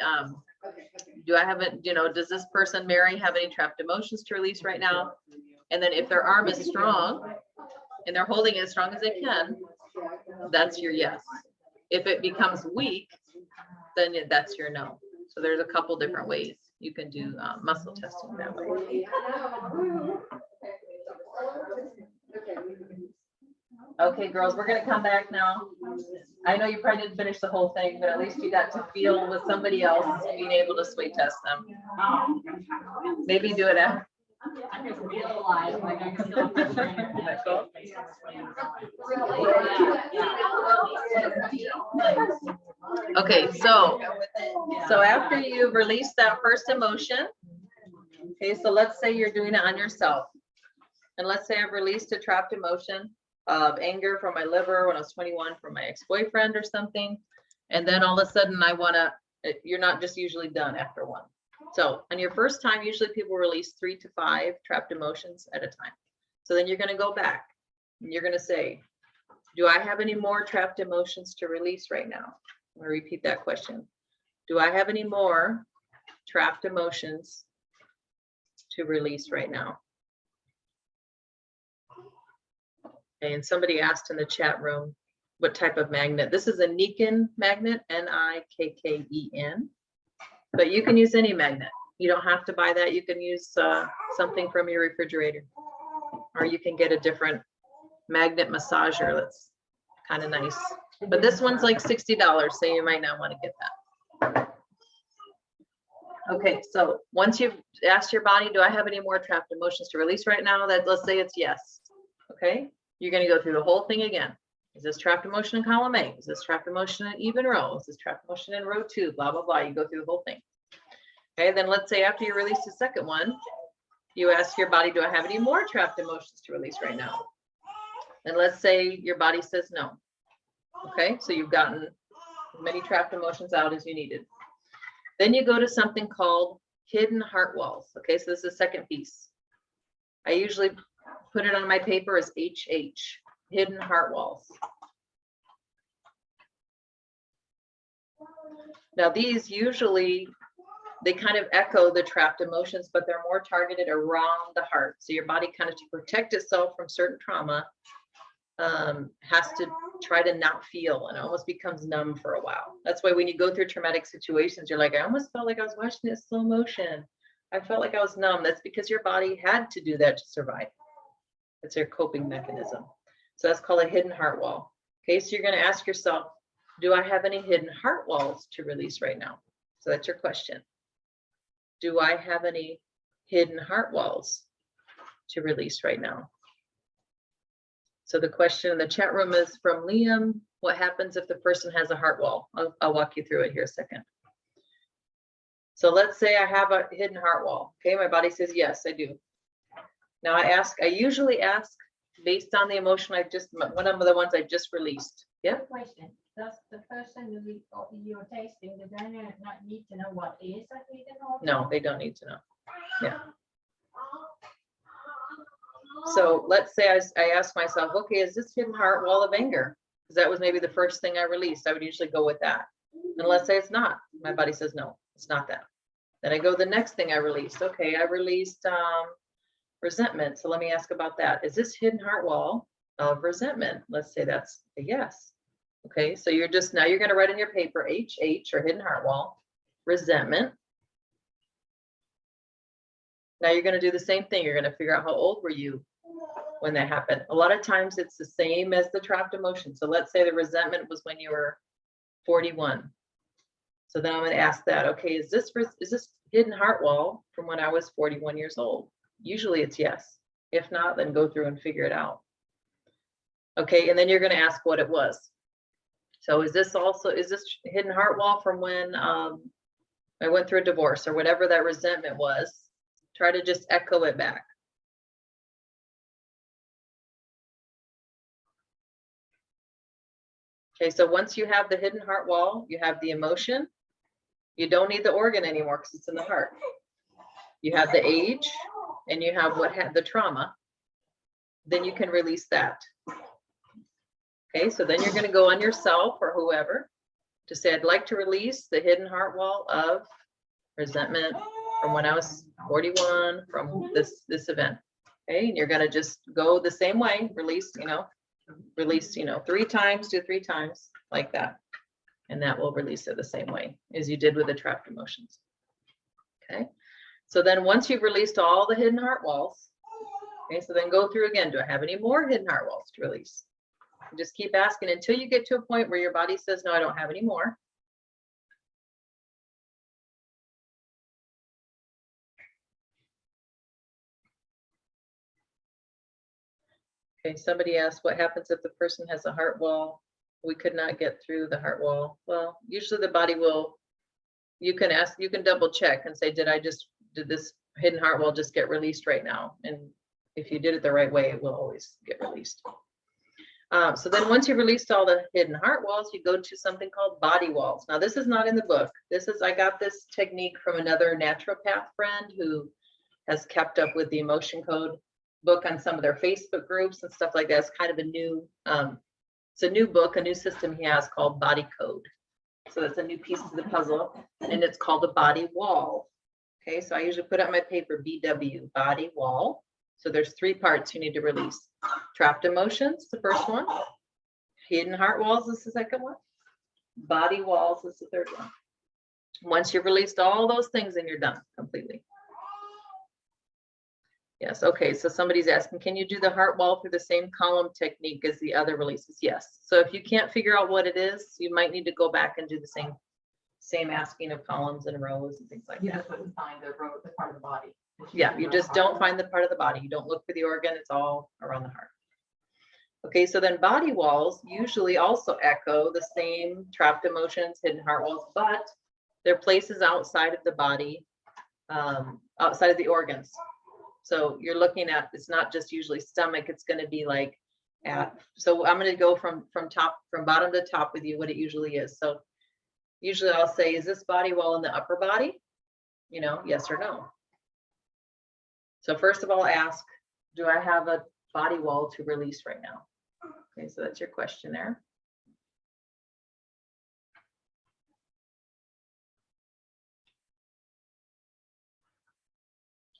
Speaker 1: do I have it? You know, does this person, Mary, have any trapped emotions to release right now? And then if their arm is strong and they're holding it as strong as they can, that's your yes. If it becomes weak, then that's your no. So there's a couple different ways you can do muscle testing that way. Okay, girls, we're gonna come back now. I know you probably didn't finish the whole thing, but at least you got to feel with somebody else being able to sway test them. Maybe do it after.
Speaker 5: I can feel alive, like I can feel the
Speaker 1: Cool. Okay, so after you've released that first emotion, okay, so let's say you're doing it on yourself. And let's say I've released a trapped emotion of anger from my liver when I was 21 from my ex-boyfriend or something. And then all of a sudden I wanna, you're not just usually done after one. So on your first time, usually people release 3 to 5 trapped emotions at a time. So then you're gonna go back and you're gonna say, do I have any more trapped emotions to release right now? I'm gonna repeat that question. Do I have any more trapped emotions to release right now? Okay, and somebody asked in the chat room, what type of magnet? This is a Nikken magnet, Nikken. But you can use any magnet. You don't have to buy that. You can use something from your refrigerator. Or you can get a different magnet massager that's kind of nice. But this one's like $60, so you might not want to get that. Okay, so once you've asked your body, do I have any more trapped emotions to release right now? That let's say it's yes. Okay, you're going to go through the whole thing again. Is this trapped emotion in column A? Is this trapped emotion in even row? Is this trapped emotion in row 2? Blah, blah, blah. You go through the whole thing. Okay, then let's say after you release the second one, you ask your body, do I have any more trapped emotions to release right now? And let's say your body says no. Okay, so you've gotten as many trapped emotions out as you needed. Then you go to something called hidden heart walls. Okay, so this is the second piece. I usually put it on my paper as HH, hidden heart walls. Now these usually, they kind of echo the trapped emotions, but they're more targeted around the heart. So your body kind of, to protect itself from certain trauma, has to try to not feel, and it almost becomes numb for a while. That's why when you go through traumatic situations, you're like, I almost felt like I was watching it slow motion. I felt like I was numb. That's because your body had to do that to survive. It's your coping mechanism. So that's called a hidden heart wall. Okay, so you're going to ask yourself, do I have any hidden heart walls to release right now? So that's your question. Do I have any hidden heart walls to release right now? So the question in the chat room is from Liam. What happens if the person has a heart wall? I'll walk you through it here a second. So let's say I have a hidden heart wall. Okay, my body says, yes, I do. Now I usually ask based on the emotion one of the ones I just released. Yeah.
Speaker 3: Question, does the person you're tasting, does they not need to know what is a hidden heart?
Speaker 1: No, they don't need to know. Yeah. So let's say I ask myself, okay, is this hidden heart wall of anger? Because that was maybe the first thing I released. I would usually go with that. And let's say it's not. My body says, no, it's not that. Then I go the next thing I released. Okay, I released resentment. So let me ask about that. Is this hidden heart wall of resentment? Let's say that's a yes. Okay, so you're now you're going to write in your paper HH, or hidden heart wall, resentment. Now you're going to do the same thing. You're going to figure out how old were you when that happened. A lot of times it's the same as the trapped emotion. So let's say the resentment was when you were 41. So then I'm going to ask that, okay, is this hidden heart wall from when I was 41 years old? Usually it's yes. If not, then go through and figure it out. Okay, and then you're going to ask what it was. So is this hidden heart wall from when I went through a divorce, or whatever that resentment was? Try to just echo it back. Okay, so once you have the hidden heart wall, you have the emotion. You don't need the organ anymore because it's in the heart. You have the age, and you have the trauma. Then you can release that. Okay, so then you're going to go on yourself or whoever to say, I'd like to release the hidden heart wall of resentment from when I was 41, from this event. Okay, and you're going to just go the same way, release 3 times, do 3 times like that. And that will release it the same way as you did with the trapped emotions. Okay, so then once you've released all the hidden heart walls, okay, so then go through again. Do I have any more hidden heart walls to release? And just keep asking until you get to a point where your body says, no, I don't have any more. Okay, somebody asked, what happens if the person has a heart wall? We could not get through the heart wall. Well, usually the body will, you can double check and say, did this hidden heart wall just get released right now? And if you did it the right way, it will always get released. So then once you've released all the hidden heart walls, you go to something called body walls. Now this is not in the book. I got this technique from another naturopath friend who has kept up with the emotion code book on some of their Facebook groups and stuff like that. It's kind of a new, it's a new book, a new system he has called Body Code. So that's a new piece of the puzzle, and it's called a body wall. Okay, so I usually put out my paper BW, body wall. So there's 3 parts you need to release. Trapped emotions, the first one. Hidden heart walls is the second one. Body walls is the third one. Once you've released all those things, then you're done completely. Yes, okay, so somebody's asking, can you do the heart wall through the same column technique as the other releases? Yes. So if you can't figure out what it is, you might need to go back and do the same asking of columns and rows and things like
Speaker 5: You
Speaker 1: that.
Speaker 5: just wouldn't find the part of the body.
Speaker 1: Yeah, you just don't find the part of the body. You don't look for the organ. It's all around the heart. Okay, so then body walls usually also echo the same trapped emotions, hidden heart walls, but they're places outside of the body, outside of the organs. So you're looking at, it's not just usually stomach, it's going to be like so I'm going to go from bottom to top with you, what it usually is. So Usually I'll say, is this body wall in the upper body? You know, yes or no. So first of all, ask, do I have a body wall to release right now? Okay, so that's your question there.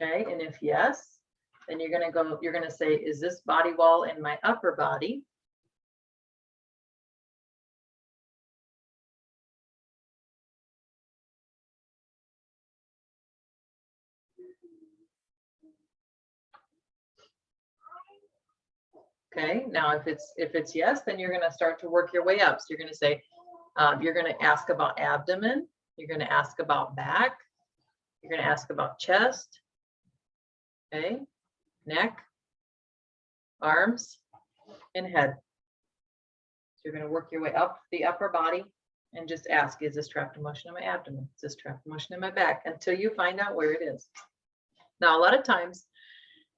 Speaker 1: Okay, and if yes, then you're gonna say, is this body wall in my upper body? Okay, now if it's yes, then you're gonna start to work your way up. So you're gonna say, you're gonna ask about abdomen, you're gonna ask about back, you're gonna ask about chest, okay, neck, arms, and head. So you're gonna work your way up the upper body and just ask, is this trapped emotion in my abdomen? Is this trapped emotion in my back? Until you find out where it is. Now, a lot of times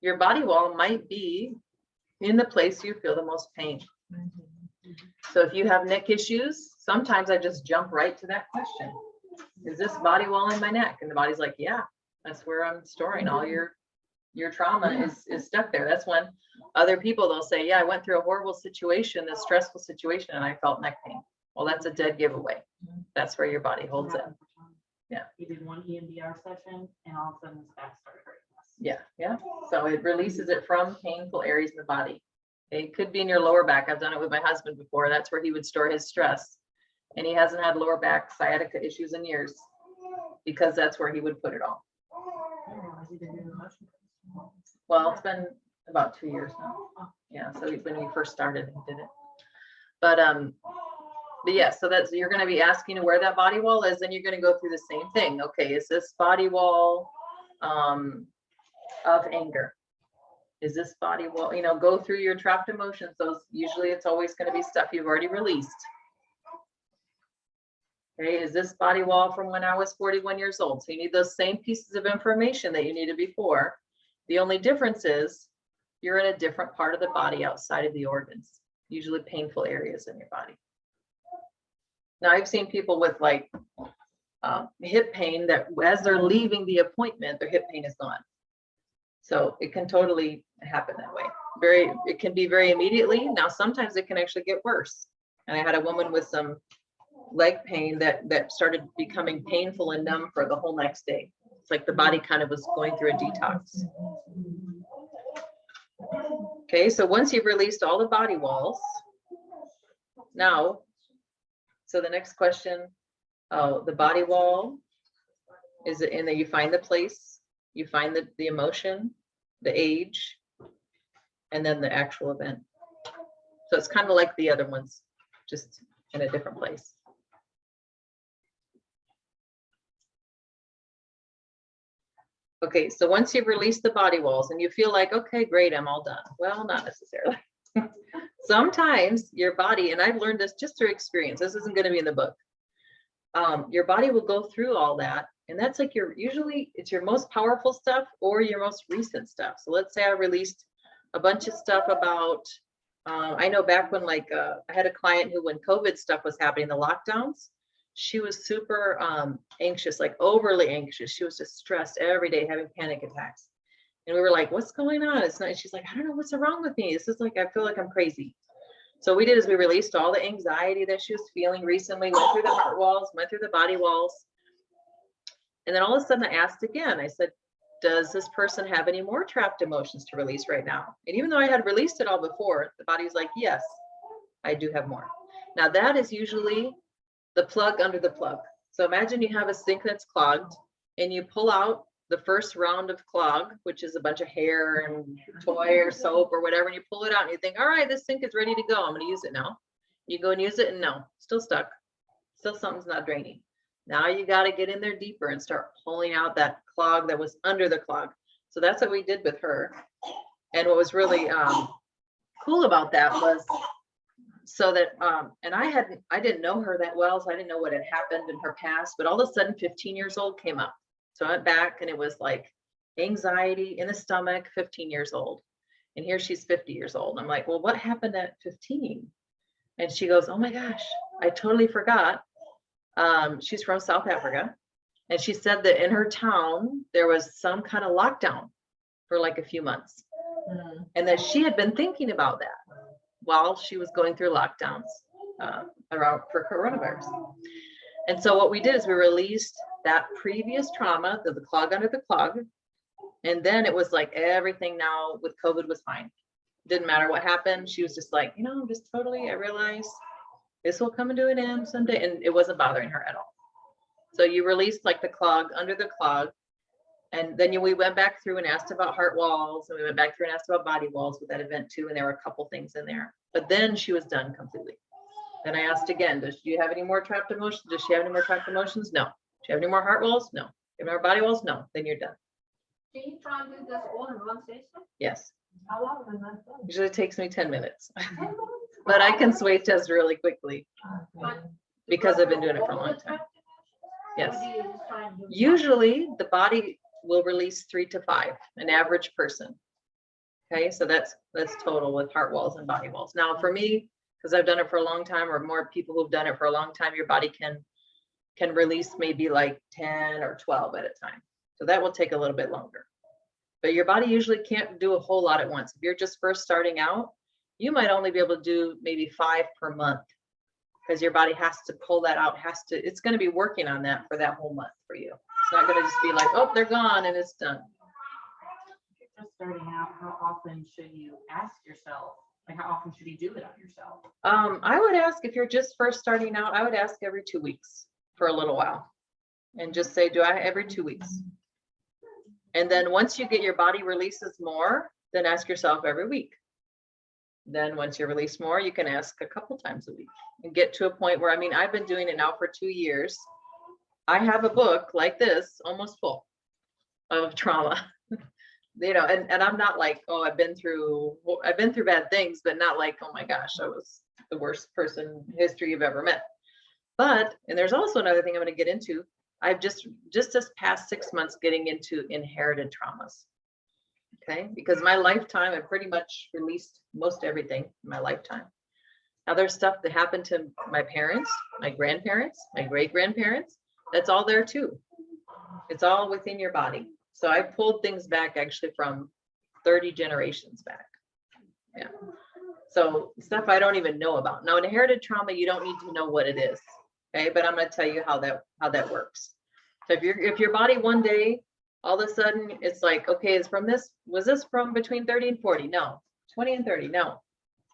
Speaker 1: your body wall might be in the place you feel the most pain. So if you have neck issues, sometimes I just jump right to that question. Is this body wall in my neck? And the body's like, yeah, that's where I'm storing all your trauma is stuck there. That's when other people, they'll say, yeah, I went through a horrible situation, a stressful situation, and I felt neck pain. Well, that's a dead giveaway. That's where your body holds it. Yeah.
Speaker 5: We did one EMDR session and all of a sudden his back started hurting us.
Speaker 1: Yeah, yeah. So it releases it from painful areas in the body. It could be in your lower back. I've done it with my husband before. That's where he would store his stress. And he hasn't had lower back sciatica issues in years because that's where he would put it all.
Speaker 5: I didn't realize you did it in motion.
Speaker 1: Well, it's been about 2 years now. Yeah, so when we first started, he did it. But yeah, so that's, you're going to be asking where that body wall is, and you're going to go through the same thing. Okay, is this body wall of anger? Is this body wall, you know, go through your trapped emotions. Those usually it's always going to be stuff you've already released. Okay, is this body wall from when I was 41 years old? So you need those same pieces of information that you needed before. The only difference is you're in a different part of the body outside of the organs, usually painful areas in your body. Now I've seen people with like hip pain that as they're leaving the appointment, their hip pain is gone. So it can totally happen that way. It can be very immediately. Now, sometimes it can actually get worse. And I had a woman with some leg pain that started becoming painful and numb for the whole next day. It's like the body kind of was going through a detox. Okay, so once you've released all the body walls, now, so the next question, the body wall, is it in that you find the place, you find the emotion, the age, and then the actual event. So it's kind of like the other ones, just in a different place. Okay, so once you've released the body walls and you feel like, okay, great, I'm all done. Well, not necessarily. Sometimes your body, and I've learned this just through experience, this isn't going to be in the book. Your body will go through all that. And that's like usually it's your most powerful stuff or your most recent stuff. So let's say I released a bunch of stuff about, I know back when I had a client who, when COVID stuff was happening, the lockdowns, she was super anxious, like overly anxious. She was just stressed every day, having panic attacks. And we were like, what's going on? It's not, she's like, I don't know what's wrong with me. This is like, I feel like I'm crazy. So we did is we released all the anxiety that she was feeling recently, went through the heart walls, went through the body walls. And then all of a sudden I asked again, I said, does this person have any more trapped emotions to release right now? And even though I had released it all before, the body was like, yes, I do have more. Now that is usually the plug under the plug. So imagine you have a sink that's clogged and you pull out the first round of clog, which is a bunch of hair and toy or soap or whatever, and you pull it out and you think, all right, this sink is ready to go. I'm going to use it now. You go and use it and no, still stuck. Still something's not draining. Now you got to get in there deeper and start pulling out that clog that was under the clog. So that's what we did with her. And what was really cool about that was so that, and I didn't know her that well, so I didn't know what had happened in her past, but all of a sudden 15 years old came up. So I went back and it was like anxiety in the stomach, 15 years old. And here she's 50 years old. I'm like, well, what happened at 15? And she goes, oh my gosh, I totally forgot. She's from South Africa. And she said that in her town, there was some kind of lockdown for like a few months. And that she had been thinking about that while she was going through lockdowns around for coronavirus. And so what we did is we released that previous trauma, the clog under the clog. And then it was like everything now with COVID was fine. Didn't matter what happened. She was just like, you know, just totally, I realized this will come into an end someday. And it wasn't bothering her at all. So you released like the clog under the clog. And then we went back through and asked about heart walls, and we went back through and asked about body walls with that event too. And there were a couple things in there, but then she was done completely. Then I asked again, do you have any more trapped emotions? Does she have any more trapped emotions? No. Do you have any more heart walls? No. Do you have any more body walls? No. Then you're done.
Speaker 3: Can you try and do this all in one session?
Speaker 1: Yes.
Speaker 3: How long is that?
Speaker 1: Usually it takes me 10 minutes, but I can sway test really quickly because I've been doing it for a long time. Yes. Usually the body will release 3 to 5, an average person. Okay, so that's total with heart walls and body walls. Now for me, because I've done it for a long time, or more people who've done it for a long time, your body can release maybe like 10 or 12 at a time. So that will take a little bit longer. But your body usually can't do a whole lot at once. If you're just first starting out, you might only be able to do maybe 5 per month, because your body has to pull that out, it's going to be working on that for that whole month for you. It's not going to just be like, oh, they're gone and it's done.
Speaker 5: If you're just starting out, how often should you ask yourself? Like, how often should you do it on yourself?
Speaker 1: I would ask, if you're just first starting out, I would ask every 2 weeks for a little while, and just say, do I every 2 weeks? And then once you get your body releases more, then ask yourself every week. Then once you release more, you can ask a couple times a week and get to a point where, I mean, I've been doing it now for 2 years. I have a book like this, almost full of trauma, you know, and I'm not like, oh, I've been through bad things, but not like, oh my gosh, I was the worst person in history you've ever met. But, and there's also another thing I'm going to get into. I've just this past 6 months getting into inherited traumas. Okay, because my lifetime, I pretty much released most everything in my lifetime. Now there's stuff that happened to my parents, my grandparents, my great-grandparents. That's all there too. It's all within your body. So I pulled things back actually from 30 generations back. Yeah. So stuff I don't even know about. Now inherited trauma, you don't need to know what it is. Okay, but I'm going to tell you how that works. So if your body one day, all of a sudden it's like, okay, it's from this, was this from between 30 and 40? No. 20 and 30? No.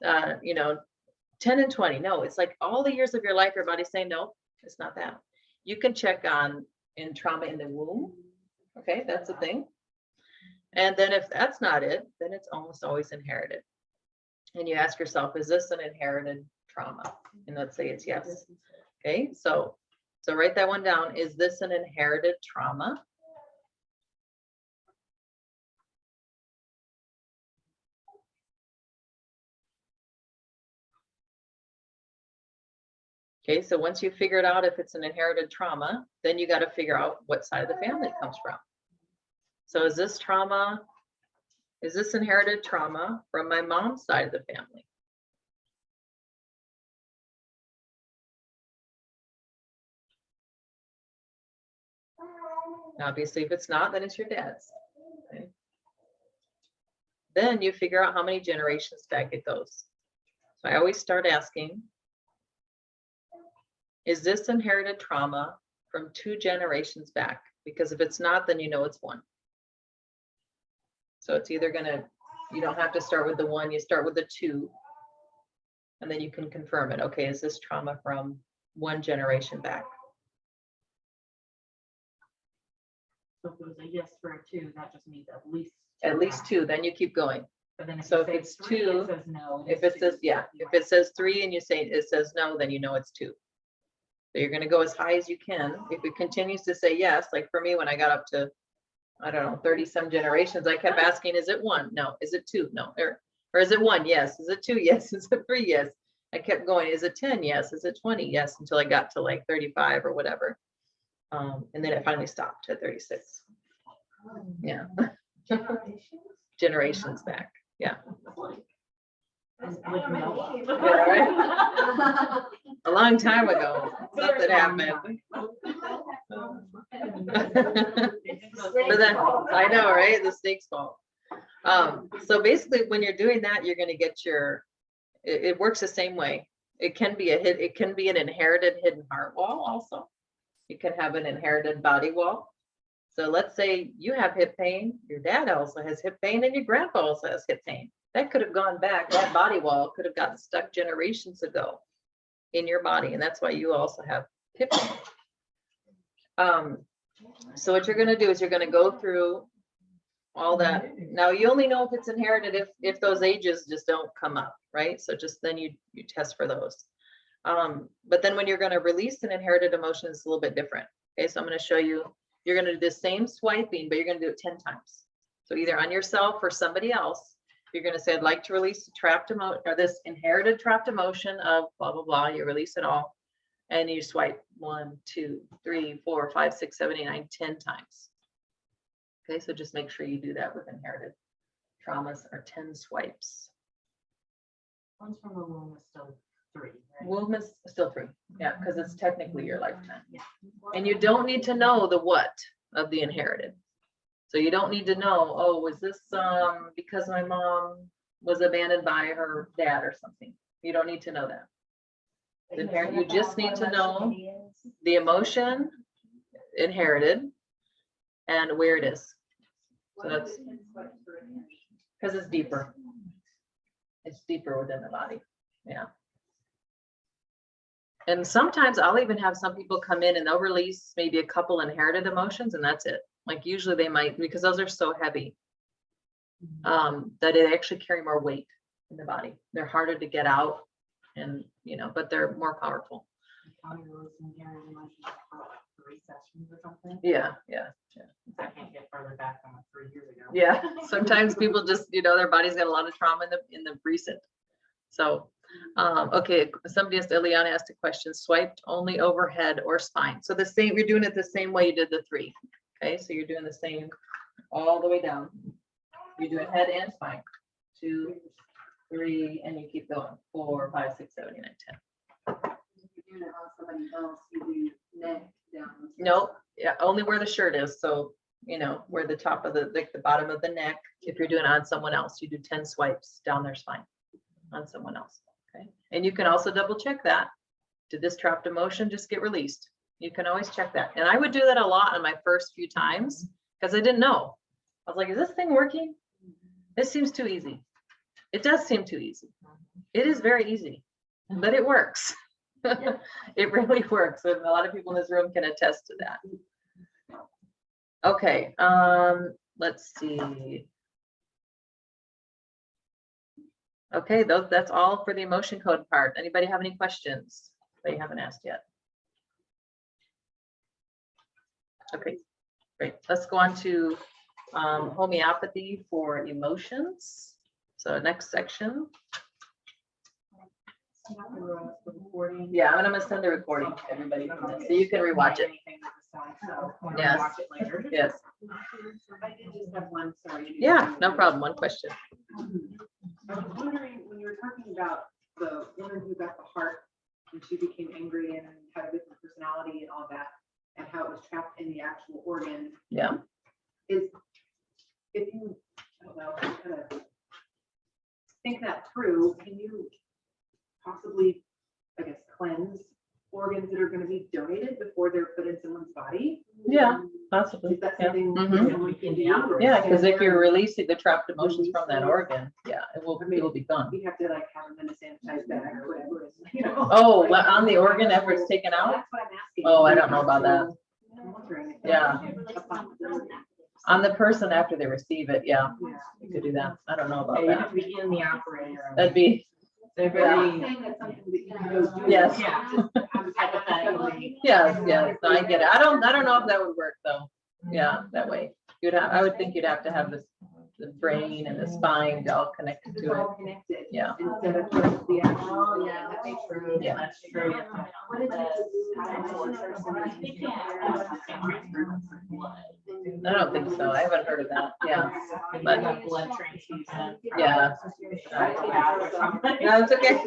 Speaker 1: 10 and 20? No. It's like all the years of your life, your body's saying, no, it's not that. You can check in trauma in the womb. Okay, that's a thing. And then if that's not it, then it's almost always inherited. And you ask yourself, is this an inherited trauma? And let's say it's yes. Okay, so write that one down. Is this an inherited trauma? Okay, so once you figured out if it's an inherited trauma, then you got to figure out what side of the family it comes from. So is this inherited trauma from my mom's side of the family? Obviously, if it's not, then it's your dad's. Okay. Then you figure out how many generations back it goes. So I always start asking, is this inherited trauma from 2 generations back? Because if it's not, then you know it's 1. So it's either you don't have to start with the 1, you start with the 2, and then you can confirm it. Okay, is this trauma from 1 generation back?
Speaker 5: So if it was a yes for a 2, that just means
Speaker 1: At least 2, then you keep going.
Speaker 5: But then if
Speaker 1: So
Speaker 5: you
Speaker 1: if
Speaker 5: say
Speaker 1: it's
Speaker 5: 3,
Speaker 1: 2,
Speaker 5: it says no.
Speaker 1: If it says, yeah, if it says 3 and you say it says no, then you know it's 2. So you're going to go as high as you can. If it continues to say yes, like for me, when I got up to, I don't know, 30 some generations, I kept asking, is it 1? No. Is it 2? No. Or is it 1? Yes. Is it 2? Yes. Is it 3? Yes. I kept going. Is it 10? Yes. Is it 20? Yes. Until I got to like 35 or whatever. And then it finally stopped at 36. Yeah.
Speaker 3: Generations?
Speaker 1: Generations back. Yeah.
Speaker 5: Like, no.
Speaker 1: Yeah, right? A long time ago, something happened. But then, I know, right? The snake's fault. So basically, when you're doing that, you're gonna get your, it works the same way. It can be it can be an inherited hidden heart wall also. You can have an inherited body wall. So let's say you have hip pain, your dad also has hip pain, and your grandpa also has hip pain. That could have gone back, that body wall could have gotten stuck generations ago in your body, and that's why you also have hip pain. So what you're gonna do is you're gonna go through all that. Now you only know if it's inherited if those ages just don't come up, right? So just then you test for those. But then when you're gonna release an inherited emotion, it's a little bit different. Okay, so I'm gonna show you, you're gonna do the same swiping, but you're gonna do it 10 times. So either on yourself or somebody else, you're gonna say, I'd like to release trapped emotion, or this inherited trapped emotion of blah, blah, blah. You release it all. And you swipe 1, 2, 3, 4, 5, 6, 7, 8, 9, 10 times. Okay, so just make sure you do that with inherited traumas, or 10 swipes.
Speaker 5: One's from the womb is still 3, right?
Speaker 1: Womb is still 3, yeah, because it's technically your lifetime. And you don't need to know the what of the inherited. So you don't need to know, oh, was this because my mom was abandoned by her dad or something. You don't need to know that. Inherit, you just need to know the emotion inherited and where it is. So that's because it's deeper. It's deeper within the body. Yeah. And sometimes I'll even have some people come in and they'll release maybe a couple inherited emotions, and that's it. Like usually they might, because those are so heavy, that they actually carry more weight in the body. They're harder to get out, and but they're more powerful. Yeah.
Speaker 5: I can't get further back than 3 years ago.
Speaker 1: Yeah, sometimes people just, their body's got a lot of trauma in the recent. So, okay, Eliana asked a question, swiped only overhead or spine. So the same, you're doing it the same way you did the 3. Okay, so you're doing the same all the way down. You're doing head and spine. 2, 3, and you keep going. 4, 5, 6, 7, 8, 9, 10.
Speaker 3: If you're doing it on somebody else, you do neck down.
Speaker 1: Nope, yeah, only where the shirt is. So, where the top of the bottom of the neck. If you're doing it on someone else, you do 10 swipes down their spine on someone else. Okay, and you can also double check that. Did this trapped emotion just get released? You can always check that. And I would do that a lot on my first few times because I didn't know. I was like, is this thing working? This seems too easy. It does seem too easy. It is very easy, but it works. It really works. And a lot of people in this room can attest to that. Okay, let's see. Okay, that's all for the emotion code part. Anybody have any questions that you haven't asked yet? Okay, great. Let's go on to homeopathy for emotions. So next section. Yeah, I'm gonna send the recording to everybody so you can rewatch it. Yes. Yes.
Speaker 3: I did just have one, sorry.
Speaker 1: Yeah, no problem. One question.
Speaker 3: I was wondering, when you were talking about the woman who got the heart and she became angry and had a different personality and all that, and how it was trapped in the actual organ.
Speaker 1: Yeah.
Speaker 3: If you, I don't know, kind of think that through, can you possibly, I guess, cleanse organs that are going to be donated before they're put in someone's body?
Speaker 1: Yeah, possibly.
Speaker 3: Is that
Speaker 1: Yeah.
Speaker 3: something
Speaker 1: Mhm.
Speaker 3: someone can do?
Speaker 1: Yeah, because if you're releasing the trapped emotions from that organ, yeah, it will be gone.
Speaker 3: We have to like have them in a sanitized bag or whatever.
Speaker 1: Oh, well, on the organ after it's taken out?
Speaker 3: That's what I'm asking.
Speaker 1: Oh, I don't know about that.
Speaker 3: I'm wondering if
Speaker 1: Yeah.
Speaker 3: that's a possibility.
Speaker 1: On the person after they receive it, yeah,
Speaker 3: Yeah.
Speaker 1: you could do that. I don't know about
Speaker 5: You have
Speaker 1: that.
Speaker 5: to be in the operator.
Speaker 1: That'd be,
Speaker 5: They're
Speaker 3: I'm not
Speaker 5: very.
Speaker 3: saying that's something that you can go do.
Speaker 1: Yes.
Speaker 5: Yeah.
Speaker 3: Just hypothetically.
Speaker 1: yes, no, I get it. I don't know if that would work though. Yeah, that way. I would think you'd have to have this the brain and the spine all connected
Speaker 3: It's
Speaker 1: to it.
Speaker 3: all connected.
Speaker 1: Yeah.
Speaker 3: Instead of just the actual.
Speaker 5: Oh, yeah, that's true.
Speaker 1: Yeah.
Speaker 5: That's true.
Speaker 6: What did you
Speaker 1: I don't think so. I haven't heard of that. Yeah.
Speaker 5: But a blood transfusion.
Speaker 1: Yeah.
Speaker 5: Yeah.
Speaker 1: No, it's okay.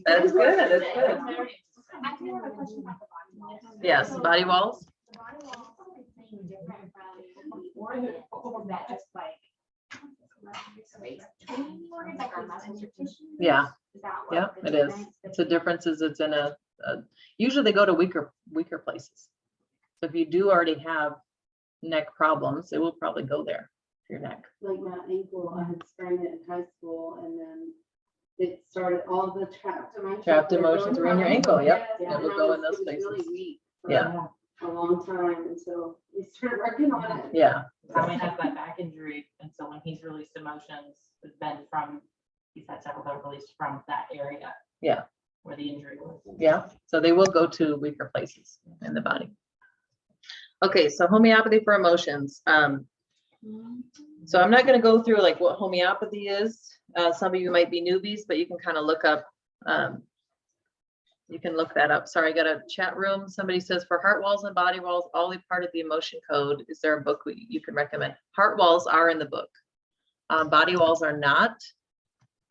Speaker 1: That's good. That's good.
Speaker 6: I do have a question about the body walls.
Speaker 1: Yes, body walls.
Speaker 6: The body walls is something different from the organ, or is that just like training the organs, like our muscles or tissues?
Speaker 1: Yeah.
Speaker 6: Is that what
Speaker 1: Yeah,
Speaker 6: the
Speaker 1: it is.
Speaker 6: difference
Speaker 1: It's a difference is it's in a usually they go to weaker places. So if you do already have neck problems, it will probably go there, your neck.
Speaker 7: Like my ankle, I had sprained it in high school, and then it started, all the trapped emotions.
Speaker 1: Trapped emotions were in your ankle, yep.
Speaker 7: Yeah,
Speaker 1: It will
Speaker 7: and
Speaker 1: go
Speaker 7: I
Speaker 1: in
Speaker 7: was,
Speaker 1: those
Speaker 7: it was really
Speaker 1: places.
Speaker 7: weak for
Speaker 1: Yeah.
Speaker 7: a long time until we started working on it.
Speaker 1: Yeah.
Speaker 5: Tommy has that back injury, and so when he's released emotions, it's been from, he's had several that are released from that area.
Speaker 1: Yeah.
Speaker 5: Where the injury was.
Speaker 1: Yeah, so they will go to weaker places in the body. Okay, so homeopathy for emotions. So I'm not going to go through like what homeopathy is. Some of you might be newbies, but you can kind of look up. You can look that up. Sorry, I got a chat room. Somebody says for heart walls and body walls, all a part of the emotion code. Is there a book you can recommend? Heart walls are in the book. Body walls are not.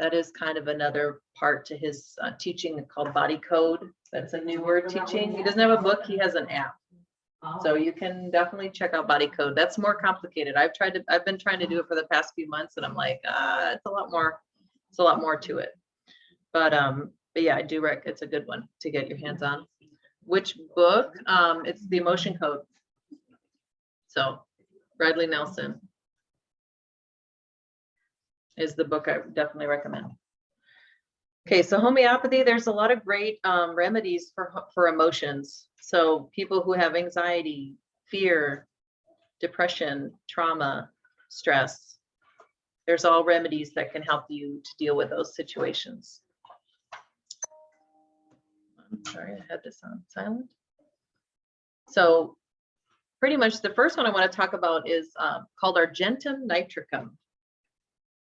Speaker 1: That is kind of another part to his teaching called body code. That's a newer teaching. He doesn't have a book. He has an app. So you can definitely check out body code. That's more complicated. I've been trying to do it for the past few months, and I'm like, it's a lot more to it. But yeah, I do it's a good one to get your hands on. Which book? It's the Emotion Code. So Bradley Nelson is the book I definitely recommend. Okay, so homeopathy, there's a lot of great remedies for emotions. So people who have anxiety, fear, depression, trauma, stress, there's all remedies that can help you to deal with those situations. I'm sorry, I had this on silent. So pretty much the first one I want to talk about is called Argentum nitricum.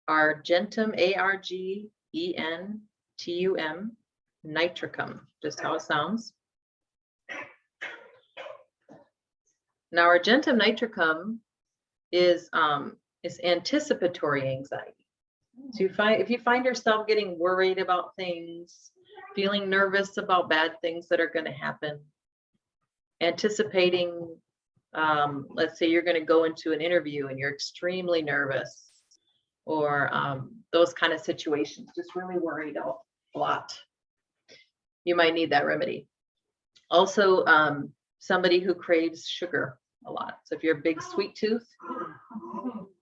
Speaker 1: Argentum, ARGENTUM, nitricum, just how it sounds. Now, Argentum nitricum is anticipatory anxiety. So if you find yourself getting worried about things, feeling nervous about bad things that are going to happen, anticipating, let's say you're going to go into an interview and you're extremely nervous, or those kind of situations, just really worried a lot, you might need that remedy. Also, somebody who craves sugar a lot. So if you're a big sweet tooth,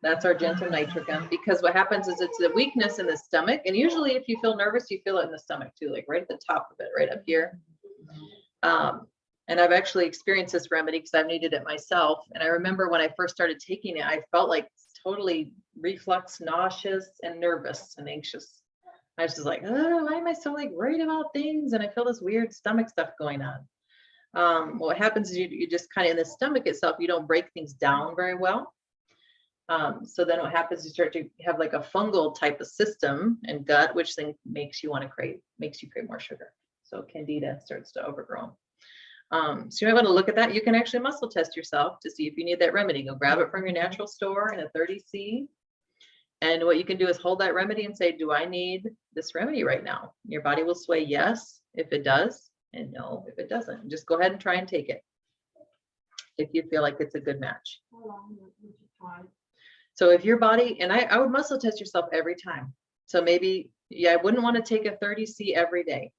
Speaker 1: that's Argentum nitricum, because what happens is it's a weakness in the stomach. And usually if you feel nervous, you feel it in the stomach too, like right at the top of it, right up here. And I've actually experienced this remedy because I've needed it myself. And I remember when I first started taking it, I felt like totally reflux, nauseous, and nervous and anxious. I was just like, oh, why am I so like worried about things? And I feel this weird stomach stuff going on. What happens is you just kind of in the stomach itself, you don't break things down very well. So then what happens is you start to have like a fungal type of system and gut, which then makes you crave more sugar. So candida starts to overgrow. So you might want to look at that. You can actually muscle test yourself to see if you need that remedy. Go grab it from your natural store in a 30C. And what you can do is hold that remedy and say, do I need this remedy right now? Your body will sway yes, if it does, and no, if it doesn't. Just go ahead and try and take it if you feel like it's a good match. So if your body, and I would muscle test yourself every time. So maybe, yeah, I wouldn't want to take a 30C every day.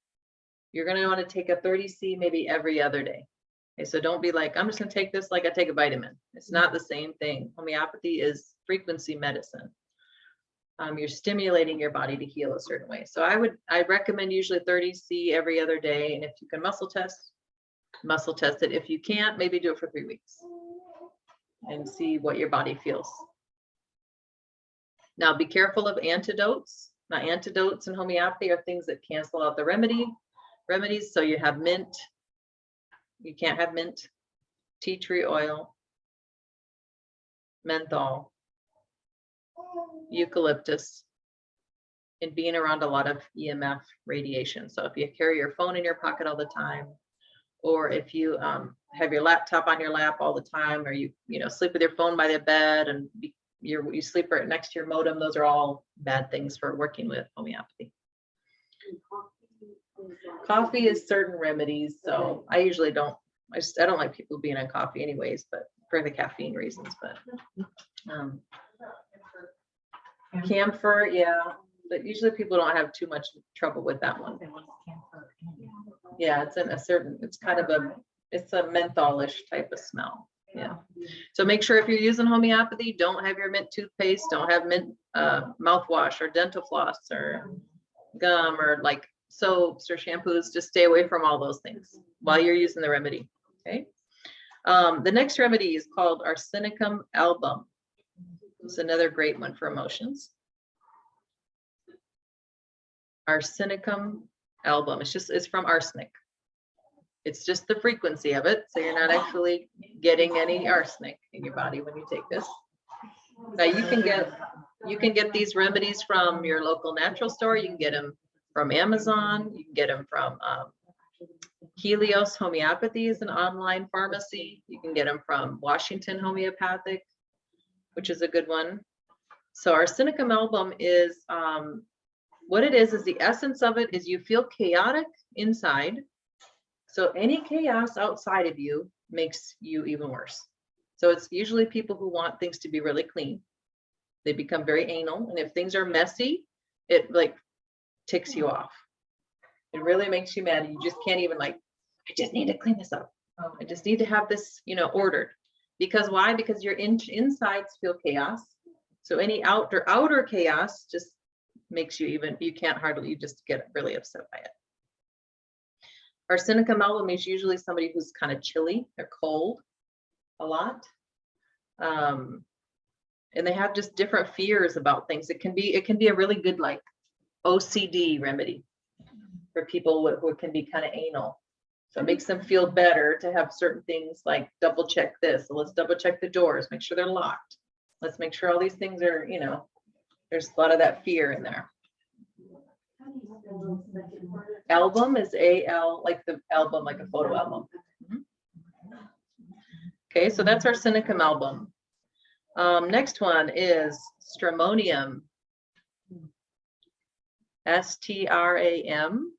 Speaker 1: You're going to want to take a 30C maybe every other day. Okay, so don't be like, I'm just going to take this like I take a vitamin. It's not the same thing. Homeopathy is frequency medicine. You're stimulating your body to heal a certain way. So I recommend usually 30C every other day. And if you can muscle test it. If you can't, maybe do it for 3 weeks and see what your body feels. Now be careful of antidotes. Now antidotes in homeopathy are things that cancel out the remedies. So you have mint. You can't have mint, tea tree oil, menthol, eucalyptus, and being around a lot of EMF radiation. So if you carry your phone in your pocket all the time, or if you have your laptop on your lap all the time, or you sleep with your phone by the bed and you sleep right next to your modem, those are all bad things for working with homeopathy. Coffee is certain remedies, so I usually don't. I don't like people being on coffee anyways, but for the caffeine reasons. But camphor, yeah, but usually people don't have too much trouble with that one. Yeah, it's in a certain. It's kind of it's a mentholish type of smell. Yeah. So make sure if you're using homeopathy, don't have your mint toothpaste, don't have mint mouthwash or dental floss or gum or like soaps or shampoos. Just stay away from all those things while you're using the remedy. Okay. The next remedy is called Arsenicum album. It's another great one for emotions. Arsenicum album. It's from arsenic. It's just the frequency of it. So you're not actually getting any arsenic in your body when you take this. Now you can get these remedies from your local natural store. You can get them from Amazon. You can get them from Helios Homeopathy is an online pharmacy. You can get them from Washington Homeopathic, which is a good one. So Arsenicum album is what it is the essence of it is you feel chaotic inside. So any chaos outside of you makes you even worse. So it's usually people who want things to be really clean. They become very anal. And if things are messy, it like ticks you off. It really makes you mad. You just can't even I just need to clean this up. I just need to have this, ordered. Because why? Because your insides feel chaos. So any outer chaos just makes you you just get really upset by it. Arsenicum album is usually somebody who's kind of chilly, they're cold a lot. And they have just different fears about things. It can be a really good OCD remedy for people who can be kind of anal. So it makes them feel better to have certain things like double check this. So let's double check the doors, make sure they're locked. Let's make sure all these things are, there's a lot of that fear in there. Album is A-L, like the album, like a photo album. Okay, so that's Arsenicum album. Next one is Stramonium. Stramonium.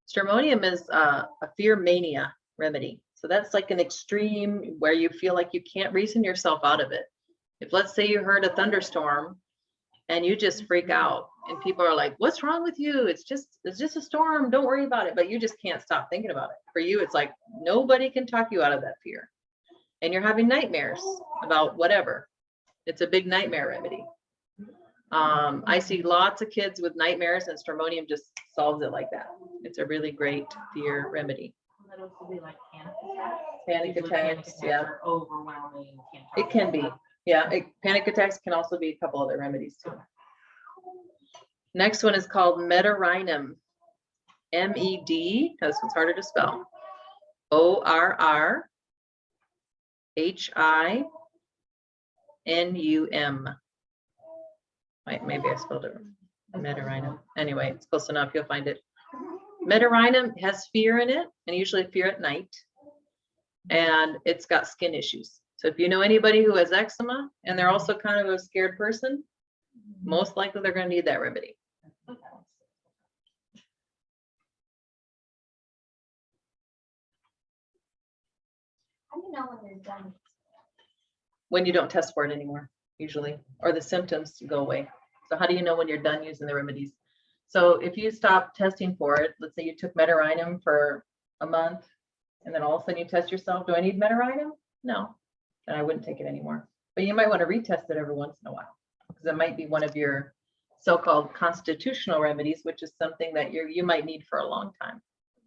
Speaker 1: Stramonium is a fear mania remedy. So that's like an extreme where you feel like you can't reason yourself out of it. If let's say you heard a thunderstorm and you just freak out and people are like, what's wrong with you? It's just a storm. Don't worry about it. But you just can't stop thinking about it. For you, it's like nobody can talk you out of that fear. And you're having nightmares about whatever. It's a big nightmare remedy. I see lots of kids with nightmares and Stramonium just solves it like that. It's a really great fear remedy.
Speaker 5: That also be like
Speaker 1: Panic attacks, yeah.
Speaker 5: are overwhelming.
Speaker 1: It can be. Yeah, panic attacks can also be a couple other remedies too. Next one is called Medorrhinum. M-E-D, because it's harder to spell. O-R-R-H-I-N-U-M. Maybe I spelled it wrong. Medorrhinum. Anyway, it's close enough. You'll find it. Medorrhinum has fear in it, and usually fear at night. And it's got skin issues. So if you know anybody who has eczema and they're also kind of a scared person, most likely they're going to need that remedy.
Speaker 6: How do you know when you're done?
Speaker 1: When you don't test for it anymore, usually, or the symptoms go away. So how do you know when you're done using the remedies? So if you stop testing for it, let's say you took Medorrhinum for a month, and then all of a sudden you test yourself, do I need Medorrhinum? No, then I wouldn't take it anymore. But you might want to retest it every once in a while, because it might be one of your so-called constitutional remedies, which is something that you might need for a long time,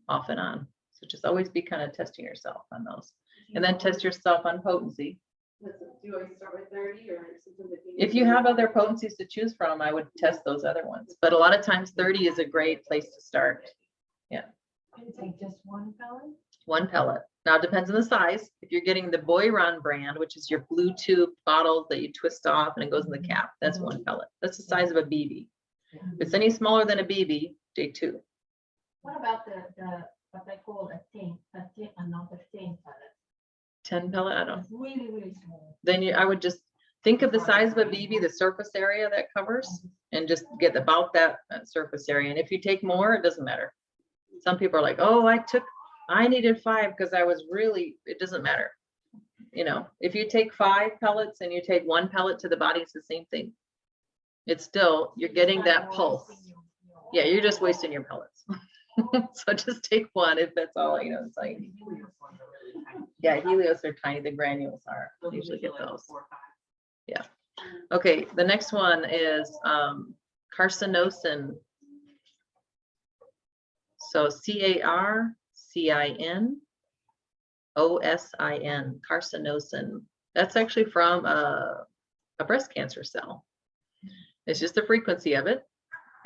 Speaker 1: off and on. So just always be kind of testing yourself on those. And then test yourself on potency.
Speaker 7: Do I start with 30 or something that
Speaker 1: If you have other potencies to choose from, I would test those other ones. But a lot of times 30 is a great place to start. Yeah.
Speaker 5: Take just one pellet?
Speaker 1: One pellet. Now it depends on the size. If you're getting the Boiron brand, which is your blue tube bottles that you twist off and it goes in the cap, that's 1 pellet. That's the size of a BB. If it's any smaller than a BB, day 2.
Speaker 6: What about the what I call another thin pellet?
Speaker 1: 10 pellet, I don't.
Speaker 6: It's really, really small.
Speaker 1: Then I would just think of the size of a BB, the surface area that covers, and just get about that surface area. And if you take more, it doesn't matter. Some people are like, oh, I needed 5 because I was really, it doesn't matter. You know, if you take 5 pellets and you take 1 pellet to the body, it's the same thing. It's still, you're getting that pulse. Yeah, you're just wasting your pellets. So just take 1 if that's all, you know, it's like,
Speaker 5: Helios ones are really tiny.
Speaker 1: yeah, Helios are tiny, the granules are,
Speaker 5: Those
Speaker 1: usually get
Speaker 5: like
Speaker 1: those.
Speaker 5: 4 or 5.
Speaker 1: Okay, the next one is carcinosin. So CARCINOSIN, carcinosin. That's actually from a breast cancer cell. It's just the frequency of it.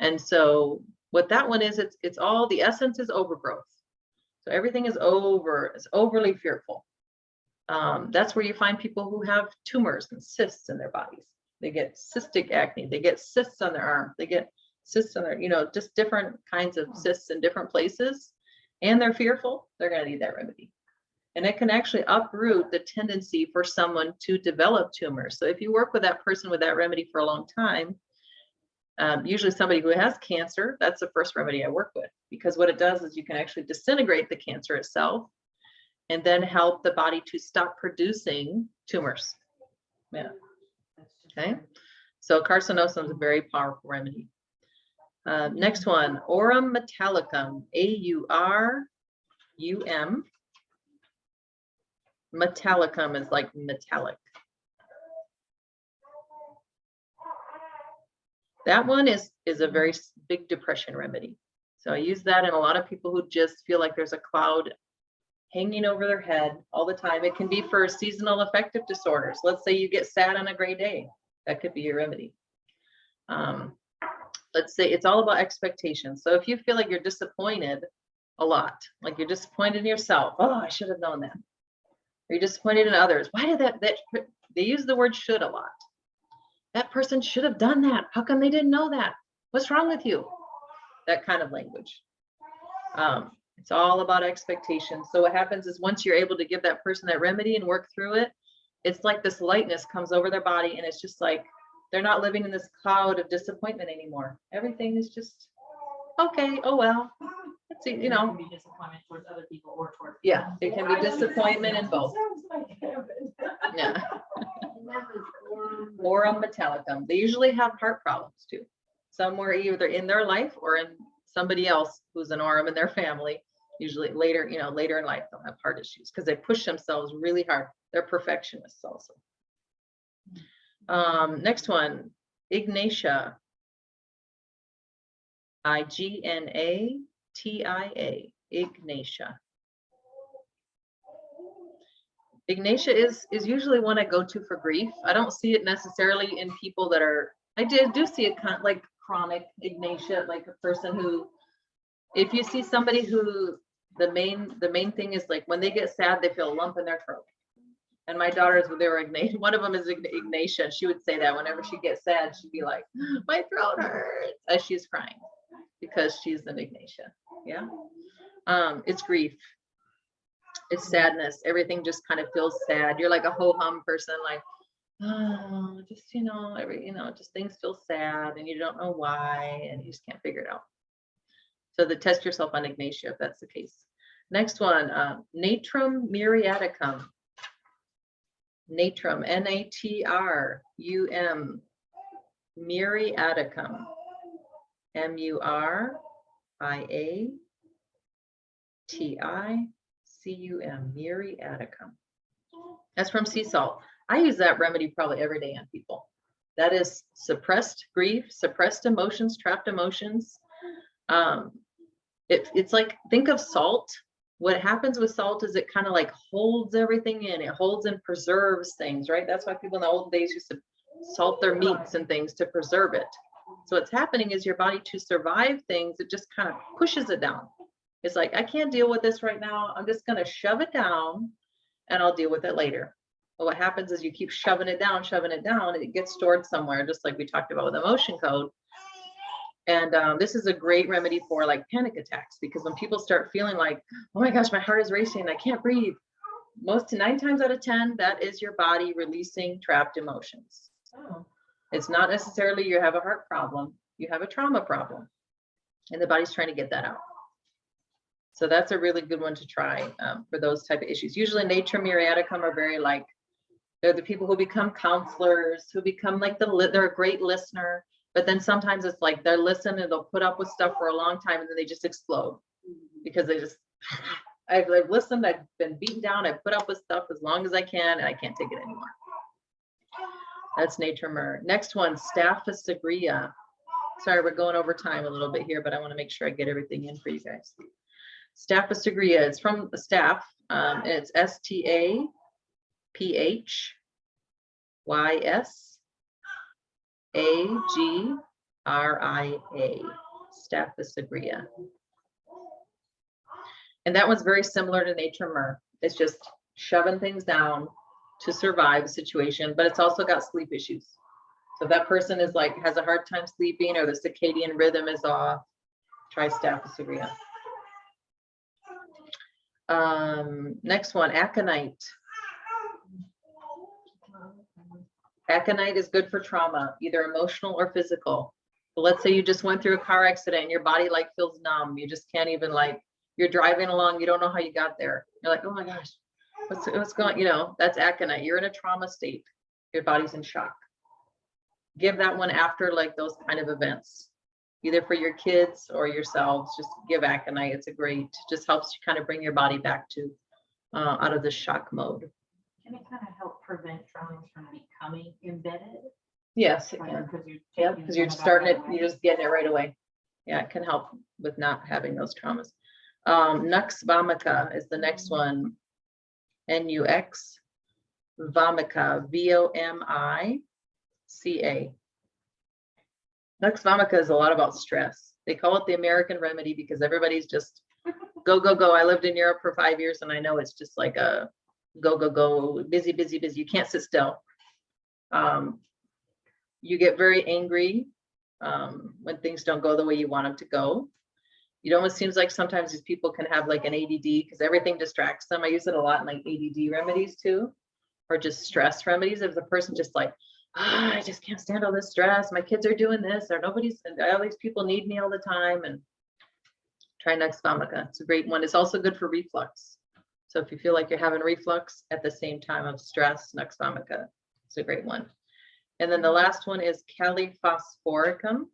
Speaker 1: And so what that one is, it's all, the essence is overgrowth. So everything is overly fearful. That's where you find people who have tumors and cysts in their bodies. They get cystic acne, they get cysts on their arm, they get cysts on their, you know, just different kinds of cysts in different places. And they're fearful, they're going to need that remedy. And it can actually uproot the tendency for someone to develop tumors. So if you work with that person with that remedy for a long time, usually somebody who has cancer, that's the first remedy I work with, because what it does is you can actually disintegrate the cancer itself and then help the body to stop producing tumors. Yeah. Okay. So carcinosin is a very powerful remedy. Next one, aurum metallicum, AURUM. Metallicum is like metallic. That one is a very big depression remedy. So I use that in a lot of people who just feel like there's a cloud hanging over their head all the time. It can be for seasonal affective disorders. Let's say you get sad on a gray day. That could be your remedy. Let's say it's all about expectations. So if you feel like you're disappointed a lot, like you're disappointed in yourself, oh, I should have known that. Or you're disappointed in others. Why did that they use the word should a lot. That person should have done that. How come they didn't know that? What's wrong with you? That kind of language. It's all about expectations. So what happens is once you're able to give that person that remedy and work through it, it's like this lightness comes over their body, and it's just like they're not living in this cloud of disappointment anymore. Everything is just okay. Oh well, let's see. You
Speaker 5: It
Speaker 1: know,
Speaker 5: can be disappointment towards other people or towards.
Speaker 1: yeah, it can be disappointment in both. Yeah.
Speaker 7: And that was aurum.
Speaker 1: Aurum metallicum. They usually have heart problems too. Somewhere either in their life or in somebody else who's an aurum in their family. Usually later, you know, later in life, they'll have heart issues because they push themselves really hard. They're perfectionists also. Next one, Ignatia. IGNATIA. Ignatia. Ignatia is usually one I go to for grief. I don't see it necessarily in people that are, I do see it kind of like chronic Ignatia, like a person who, if you see somebody who the main thing is like when they get sad, they feel a lump in their throat. And my daughters, they were Ignatia. One of them is Ignatia. She would say that whenever she gets sad, she'd be like, my throat hurts as she's crying because she's an Ignatia. Yeah. It's grief. It's sadness. Everything just kind of feels sad. You're like a ho-hum person, like, oh, just, you know, just things feel sad and you don't know why and you just can't figure it out. So test yourself on Ignatia if that's the case. Next one, natrum muriaticum. Natrum, Natrum, muriaticum, MURIATICUM, muriaticum. That's from sea salt. I use that remedy probably every day on people. That is suppressed grief, suppressed emotions, trapped emotions. It's like, think of salt. What happens with salt is it kind of like holds everything in. It holds and preserves things, right? That's why people in the old days used to salt their meats and things to preserve it. So what's happening is your body, to survive things, it just kind of pushes it down. It's like, I can't deal with this right now. I'm just going to shove it down and I'll deal with it later. But what happens is you keep shoving it down, and it gets stored somewhere, just like we talked about with emotion code. And this is a great remedy for like panic attacks, because when people start feeling like, oh my gosh, my heart is racing, I can't breathe. 9 times out of 10, that is your body releasing trapped emotions.
Speaker 5: Oh.
Speaker 1: It's not necessarily you have a heart problem, you have a trauma problem, and the body's trying to get that out. So that's a really good one to try for those type of issues. Usually nature muriaticum are very like, they're the people who become counselors, who become like they're a great listener, but then sometimes it's like they'll listen and they'll put up with stuff for a long time and then they just explode because they just, I've listened, I've been beaten down, I've put up with stuff as long as I can and I can't take it anymore. That's nature myrrh. Next one, Staphylos aureus. Sorry, we're going over time a little bit here, but I want to make sure I get everything in for you guys. Staphylos aureus, it's from the staph. It's STAPHYSA. Staphylos aureus. And that one's very similar to nature myrrh. It's just shoving things down to survive a situation, but it's also got sleep issues. So if that person is like, has a hard time sleeping or the circadian rhythm is off, try Staphylos aureus. Next one, aconite. Aconite is good for trauma, either emotional or physical. But let's say you just went through a car accident and your body like feels numb. You just can't even like, you're driving along, you don't know how you got there. You're like, oh my gosh, what's going, you know, that's aconite. You're in a trauma state. Your body's in shock. Give that one after like those kind of events, either for your kids or yourselves. Just give aconite. It's a great, just helps you kind of bring your body back to out of the shock mode.
Speaker 5: Can it kind of help prevent traumas from becoming embedded?
Speaker 1: Yes, it
Speaker 5: Like,
Speaker 1: can.
Speaker 5: because you're
Speaker 1: Yeah,
Speaker 5: taking
Speaker 1: because you're
Speaker 5: some of that
Speaker 1: starting it,
Speaker 5: right away?
Speaker 1: you're just getting it right away. Yeah, it can help with not having those traumas. Nux vomica is the next one. NUX vomica, VOMICA. Nux vomica is a lot about stress. They call it the American remedy because everybody's just go, go, go. I lived in Europe for 5 years and I know it's just like a go, go, go, busy, busy, busy. You can't sit still. You get very angry when things don't go the way you want them to go. It almost seems like sometimes these people can have like an ADD because everything distracts them. I use it a lot in like ADD remedies too, or just stress remedies. If the person just like, I just can't stand all this stress. My kids are doing this, or nobody's, all these people need me all the time. And try Nux vomica. It's a great one. It's also good for reflux. So if you feel like you're having reflux at the same time of stress, Nux vomica, it's a great one. And then the last one is Kali phosphoricum.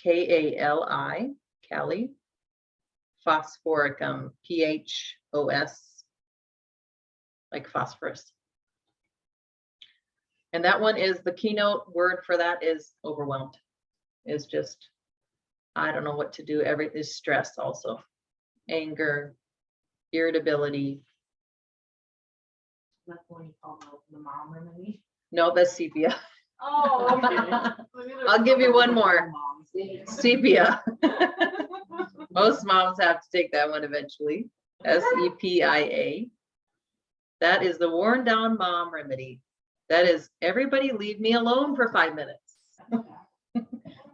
Speaker 1: KALI, Kali phosphoricum, PHOS, like phosphorus. And that one is, the keynote word for that is overwhelmed. Is just, I don't know what to do. Everything is stress also. Anger, irritability.
Speaker 5: That's the one you call the mom remedy.
Speaker 1: No, that's sepia.
Speaker 5: Oh,
Speaker 1: I'll give you one more. Sepia. Most moms have to take that one eventually. SEPIA. That is the worn down mom remedy. That is, everybody leave me alone for 5 minutes.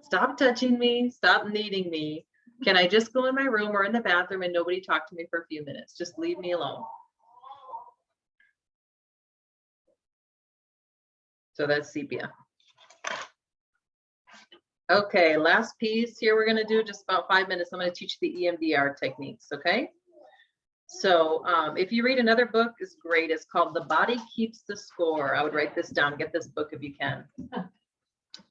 Speaker 1: Stop touching me, stop needing me. Can I just go in my room or in the bathroom and nobody talk to me for a few minutes? Just leave me alone. So that's sepia. Okay, last piece here we're gonna do just about 5 minutes. I'm gonna teach the EMDR techniques, okay? So if you read another book, it's great. It's called The Body Keeps the Score. I would write this down, get this book if you can.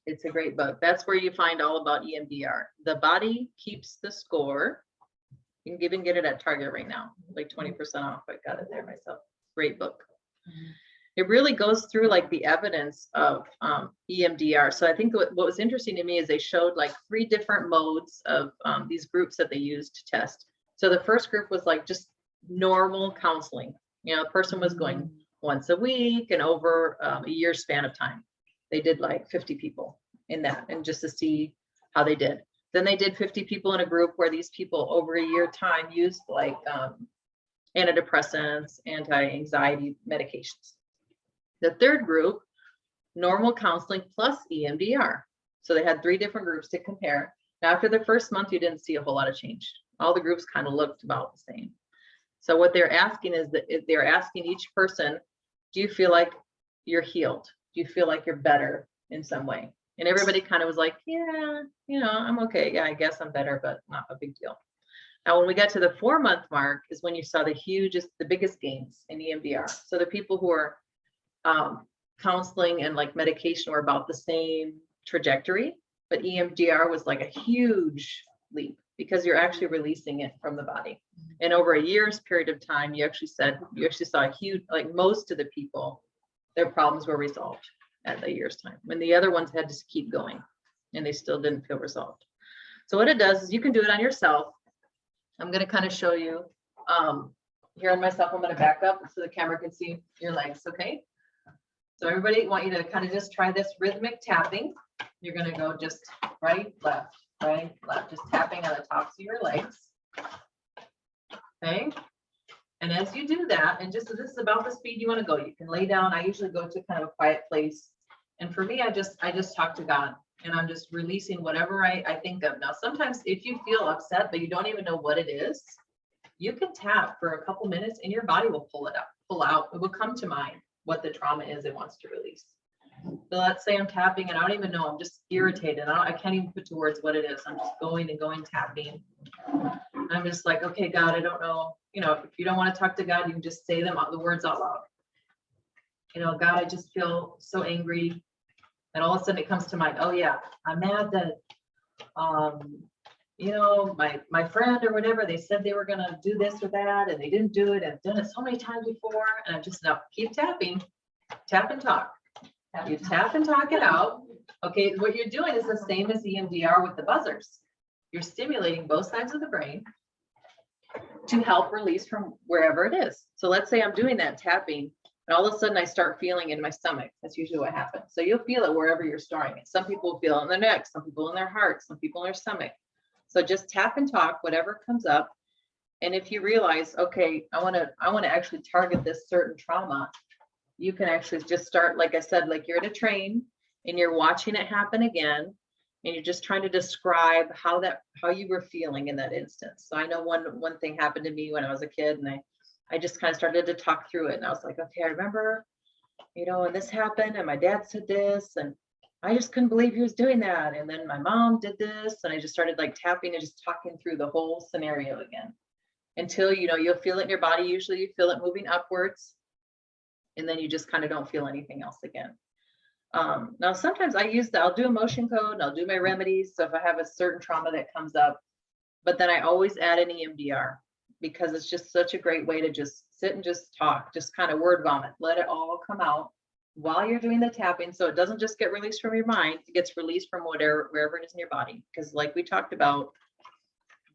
Speaker 1: It's a great book. That's where you find all about EMDR. The Body Keeps the Score. You can even get it at Target right now, like 20% off. I got it there myself. Great book. It really goes through like the evidence of EMDR. So I think what was interesting to me is they showed like 3 different modes of these groups that they used to test. So the first group was like just normal counseling. You know, the person was going once a week and over a year span of time. They did like 50 people in that, and just to see how they did. Then they did 50 people in a group where these people over a year time used like antidepressants, anti-anxiety medications. The third group, normal counseling plus EMDR. So they had 3 different groups to compare. Now, after the first month, you didn't see a whole lot of change. All the groups kind of looked about the same. So what they're asking is that they're asking each person, do you feel like you're healed? Do you feel like you're better in some way? And everybody kind of was like, yeah, you know, I'm okay. Yeah, I guess I'm better, but not a big deal. Now, when we got to the 4-month mark is when you saw the biggest gains in EMDR. So the people who are counseling and like medication were about the same trajectory, but EMDR was like a huge leap because you're actually releasing it from the body. And over a year's period of time, you actually saw a huge, like most of the people, their problems were resolved at a year's time, when the other ones had to keep going and they still didn't feel resolved. So what it does is you can do it on yourself. I'm going to kind of show you here on myself. I'm going to back up so the camera can see your legs. Okay. So everybody, I want you to kind of just try this rhythmic tapping. You're going to go just right, left, just tapping on the tops of your legs. Okay. And as you do that, and just this is about the speed you want to go, you can lay down. I usually go to kind of a quiet place. And for me, I just talk to God, and I'm just releasing whatever I think of. Now, sometimes if you feel upset, but you don't even know what it is, you can tap for a couple minutes and your body will pull out. It will come to mind what the trauma is it wants to release. So let's say I'm tapping and I don't even know, I'm just irritated. I can't even put to words what it is. I'm just going and going tapping. I'm just like, okay, God, I don't know. You know, if you don't want to talk to God, you can just say the words out loud. You know, God, I just feel so angry. And all of a sudden it comes to mind, oh yeah, I'm mad that, you know, my friend or whatever, they said they were going to do this or that, and they didn't do it. I've done it so many times before. And I'm just, now keep tapping, tap and talk. You tap and talk it out. Okay, what you're doing is the same as EMDR with the buzzers. You're stimulating both sides of the brain to help release from wherever it is. So let's say I'm doing that tapping, and all of a sudden I start feeling in my stomach. That's usually what happens. So you'll feel it wherever you're storing it. Some people feel it in their neck, some people in their heart, some people in their stomach. So just tap and talk, whatever comes up. And if you realize, okay, I want to actually target this certain trauma, you can actually just start, like I said, like you're at a train and you're watching it happen again. And you're just trying to describe how you were feeling in that instance. So I know one thing happened to me when I was a kid, and I just kind of started to talk through it. And I was like, okay, I remember, you know, when this happened and my dad said this, and I just couldn't believe he was doing that. And then my mom did this, and I just started like tapping and just talking through the whole scenario again until, you know, you'll feel it in your body. Usually you feel it moving upwards, and then you just kind of don't feel anything else again. Now, sometimes I'll do a motion code and I'll do my remedies. So if I have a certain trauma that comes up, but then I always add an EMDR because it's just such a great way to just sit and just talk, just kind of word vomit, let it all come out while you're doing the tapping. So it doesn't just get released from your mind, it gets released from wherever it is in your body. Because like we talked about,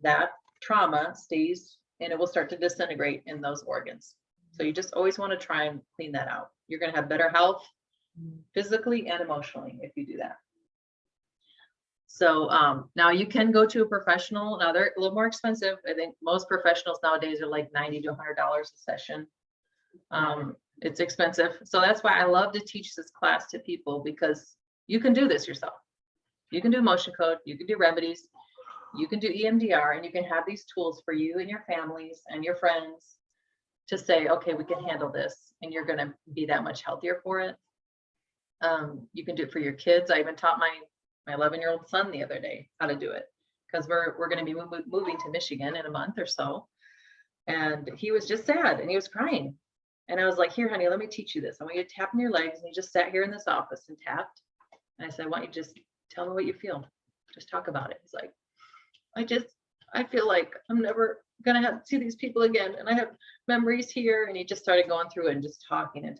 Speaker 1: that trauma stays and it will start to disintegrate in those organs. So you just always want to try and clean that out. You're going to have better health physically and emotionally if you do that. So now you can go to a professional. Now they're a little more expensive. I think most professionals nowadays are like $90 to $100 a session. It's expensive. So that's why I love to teach this class to people, because you can do this yourself. You can do motion code, you can do remedies, you can do EMDR, and you can have these tools for you and your families and your friends to say, okay, we can handle this, and you're going to be that much healthier for it. You can do it for your kids. I even taught my 11-year-old son the other day how to do it, because we're going to be moving to Michigan in a month or so. And he was just sad and he was crying. And I was like, here, honey, let me teach you this. I want you to tap in your legs. And he just sat here in this office and tapped. And I said, I want you to just tell me what you feel. Just talk about it. He's like, I feel like I'm never going to see these people again. And I have memories here. And he just started going through it and just talking. And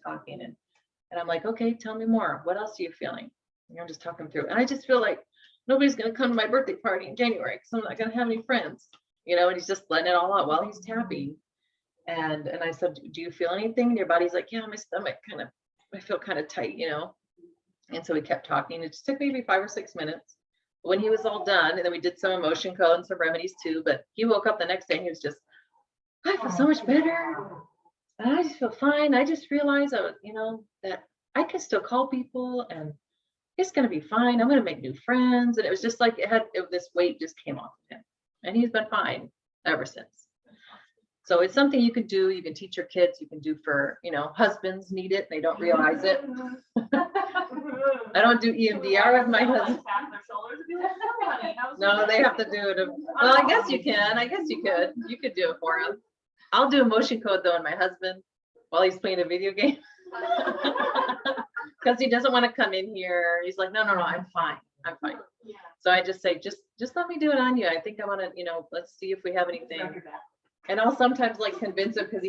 Speaker 1: I'm like, okay, tell me more. What else are you feeling? And I'm just talking through. And I just feel like nobody's going to come to my birthday party in January because I'm not going to have any friends, you know, and he's just letting it all out while he's tapping. And I said, do you feel anything? And your body's like, yeah, my stomach I feel kind of tight, you know? And so we kept talking. It just took maybe 5 or 6 minutes. when he was all done, and then we did some emotion code and some remedies too, but he woke up the next day and he was just, I feel so much better. And I just feel fine. I just realized that I can still call people and it's gonna be fine. I'm gonna make new friends. And it was just like this weight just came off of him. And he's been fine ever since. So it's something you can do. You can teach your kids. You can do for, husbands need it. They don't realize it. I don't do EMDR with my husband.
Speaker 5: Tap their shoulders and be like, "No, honey, how's
Speaker 1: No,
Speaker 5: your
Speaker 1: they
Speaker 5: day?"
Speaker 1: have to do it. Well, I guess you can. I guess you could. You could do it for him. I'll do emotion code though on my husband while he's playing a video game. Because he doesn't want to come in here. He's like, no, I'm fine. I'm fine. So I just say, just let me do it on you. I think I want to, let's see if we have anything. And I'll sometimes like convince him because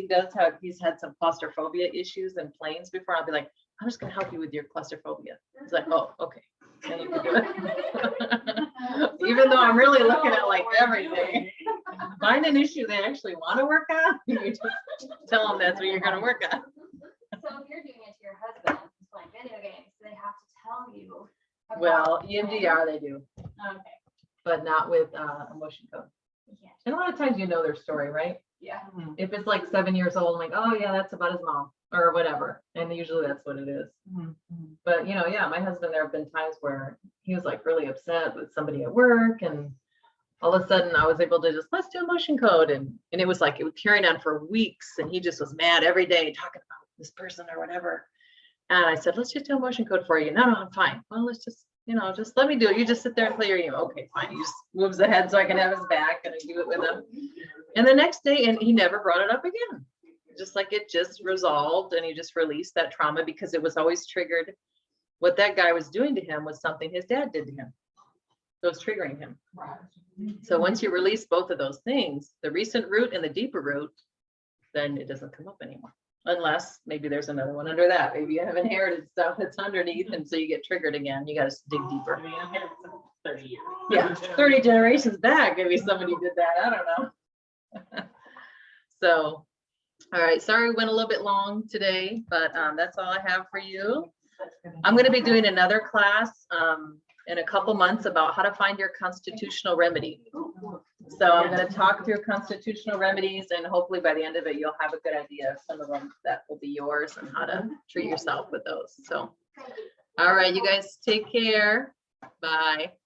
Speaker 1: he's had some claustrophobia issues in planes before. I'll be like, I'm just gonna help you with your claustrophobia. He's like, oh, okay. Then you can do it. Even though I'm really looking at like everything. Find an issue they actually want to work on. You just tell them that's what you're gonna work on.
Speaker 6: So if you're doing it to your husband who's playing video games, they have to tell you. about
Speaker 1: Well,
Speaker 6: it.
Speaker 1: EMDR they do,
Speaker 5: Okay.
Speaker 1: but not with emotion code.
Speaker 6: You can't.
Speaker 1: And a lot of times you know their story, right?
Speaker 6: Yeah.
Speaker 1: If it's like 7 years old, I'm like, oh yeah, that's about his mom or whatever. And usually that's what it is. But yeah, my husband, there have been times where he was like really upset with somebody at work, and all of a sudden I was able to just, let's do emotion code. And it was like, it was carrying on for weeks and he just was mad every day talking about this person or whatever. And I said, let's just do emotion code for you. No, I'm fine. Well, let's just, just let me do it. You just sit there and play your game. Okay, fine. He just moves ahead so I can have his back and I do it with him. And the next day, and he never brought it up again. Just like it just resolved and he just released that trauma because it was always triggered. What that guy was doing to him was something his dad did to him. So it was triggering him. So once you release both of those things, the recent root and the deeper root, then it doesn't come up anymore. Unless maybe there's another one under that. Maybe you have inherited stuff that's underneath and so you get triggered again. You got to dig deeper.
Speaker 5: I mean, I've had it for 30 years.
Speaker 1: Yeah, 30 generations back, maybe somebody did that. I don't know. So, all right, sorry we went a little bit long today, but that's all I have for you. I'm going to be doing another class in a couple months about how to find your constitutional remedy. So I'm going to talk through constitutional remedies, and hopefully by the end of it, you'll have a good idea of some of them that will be yours and how to treat yourself with those. So, all right, you guys take care. Bye.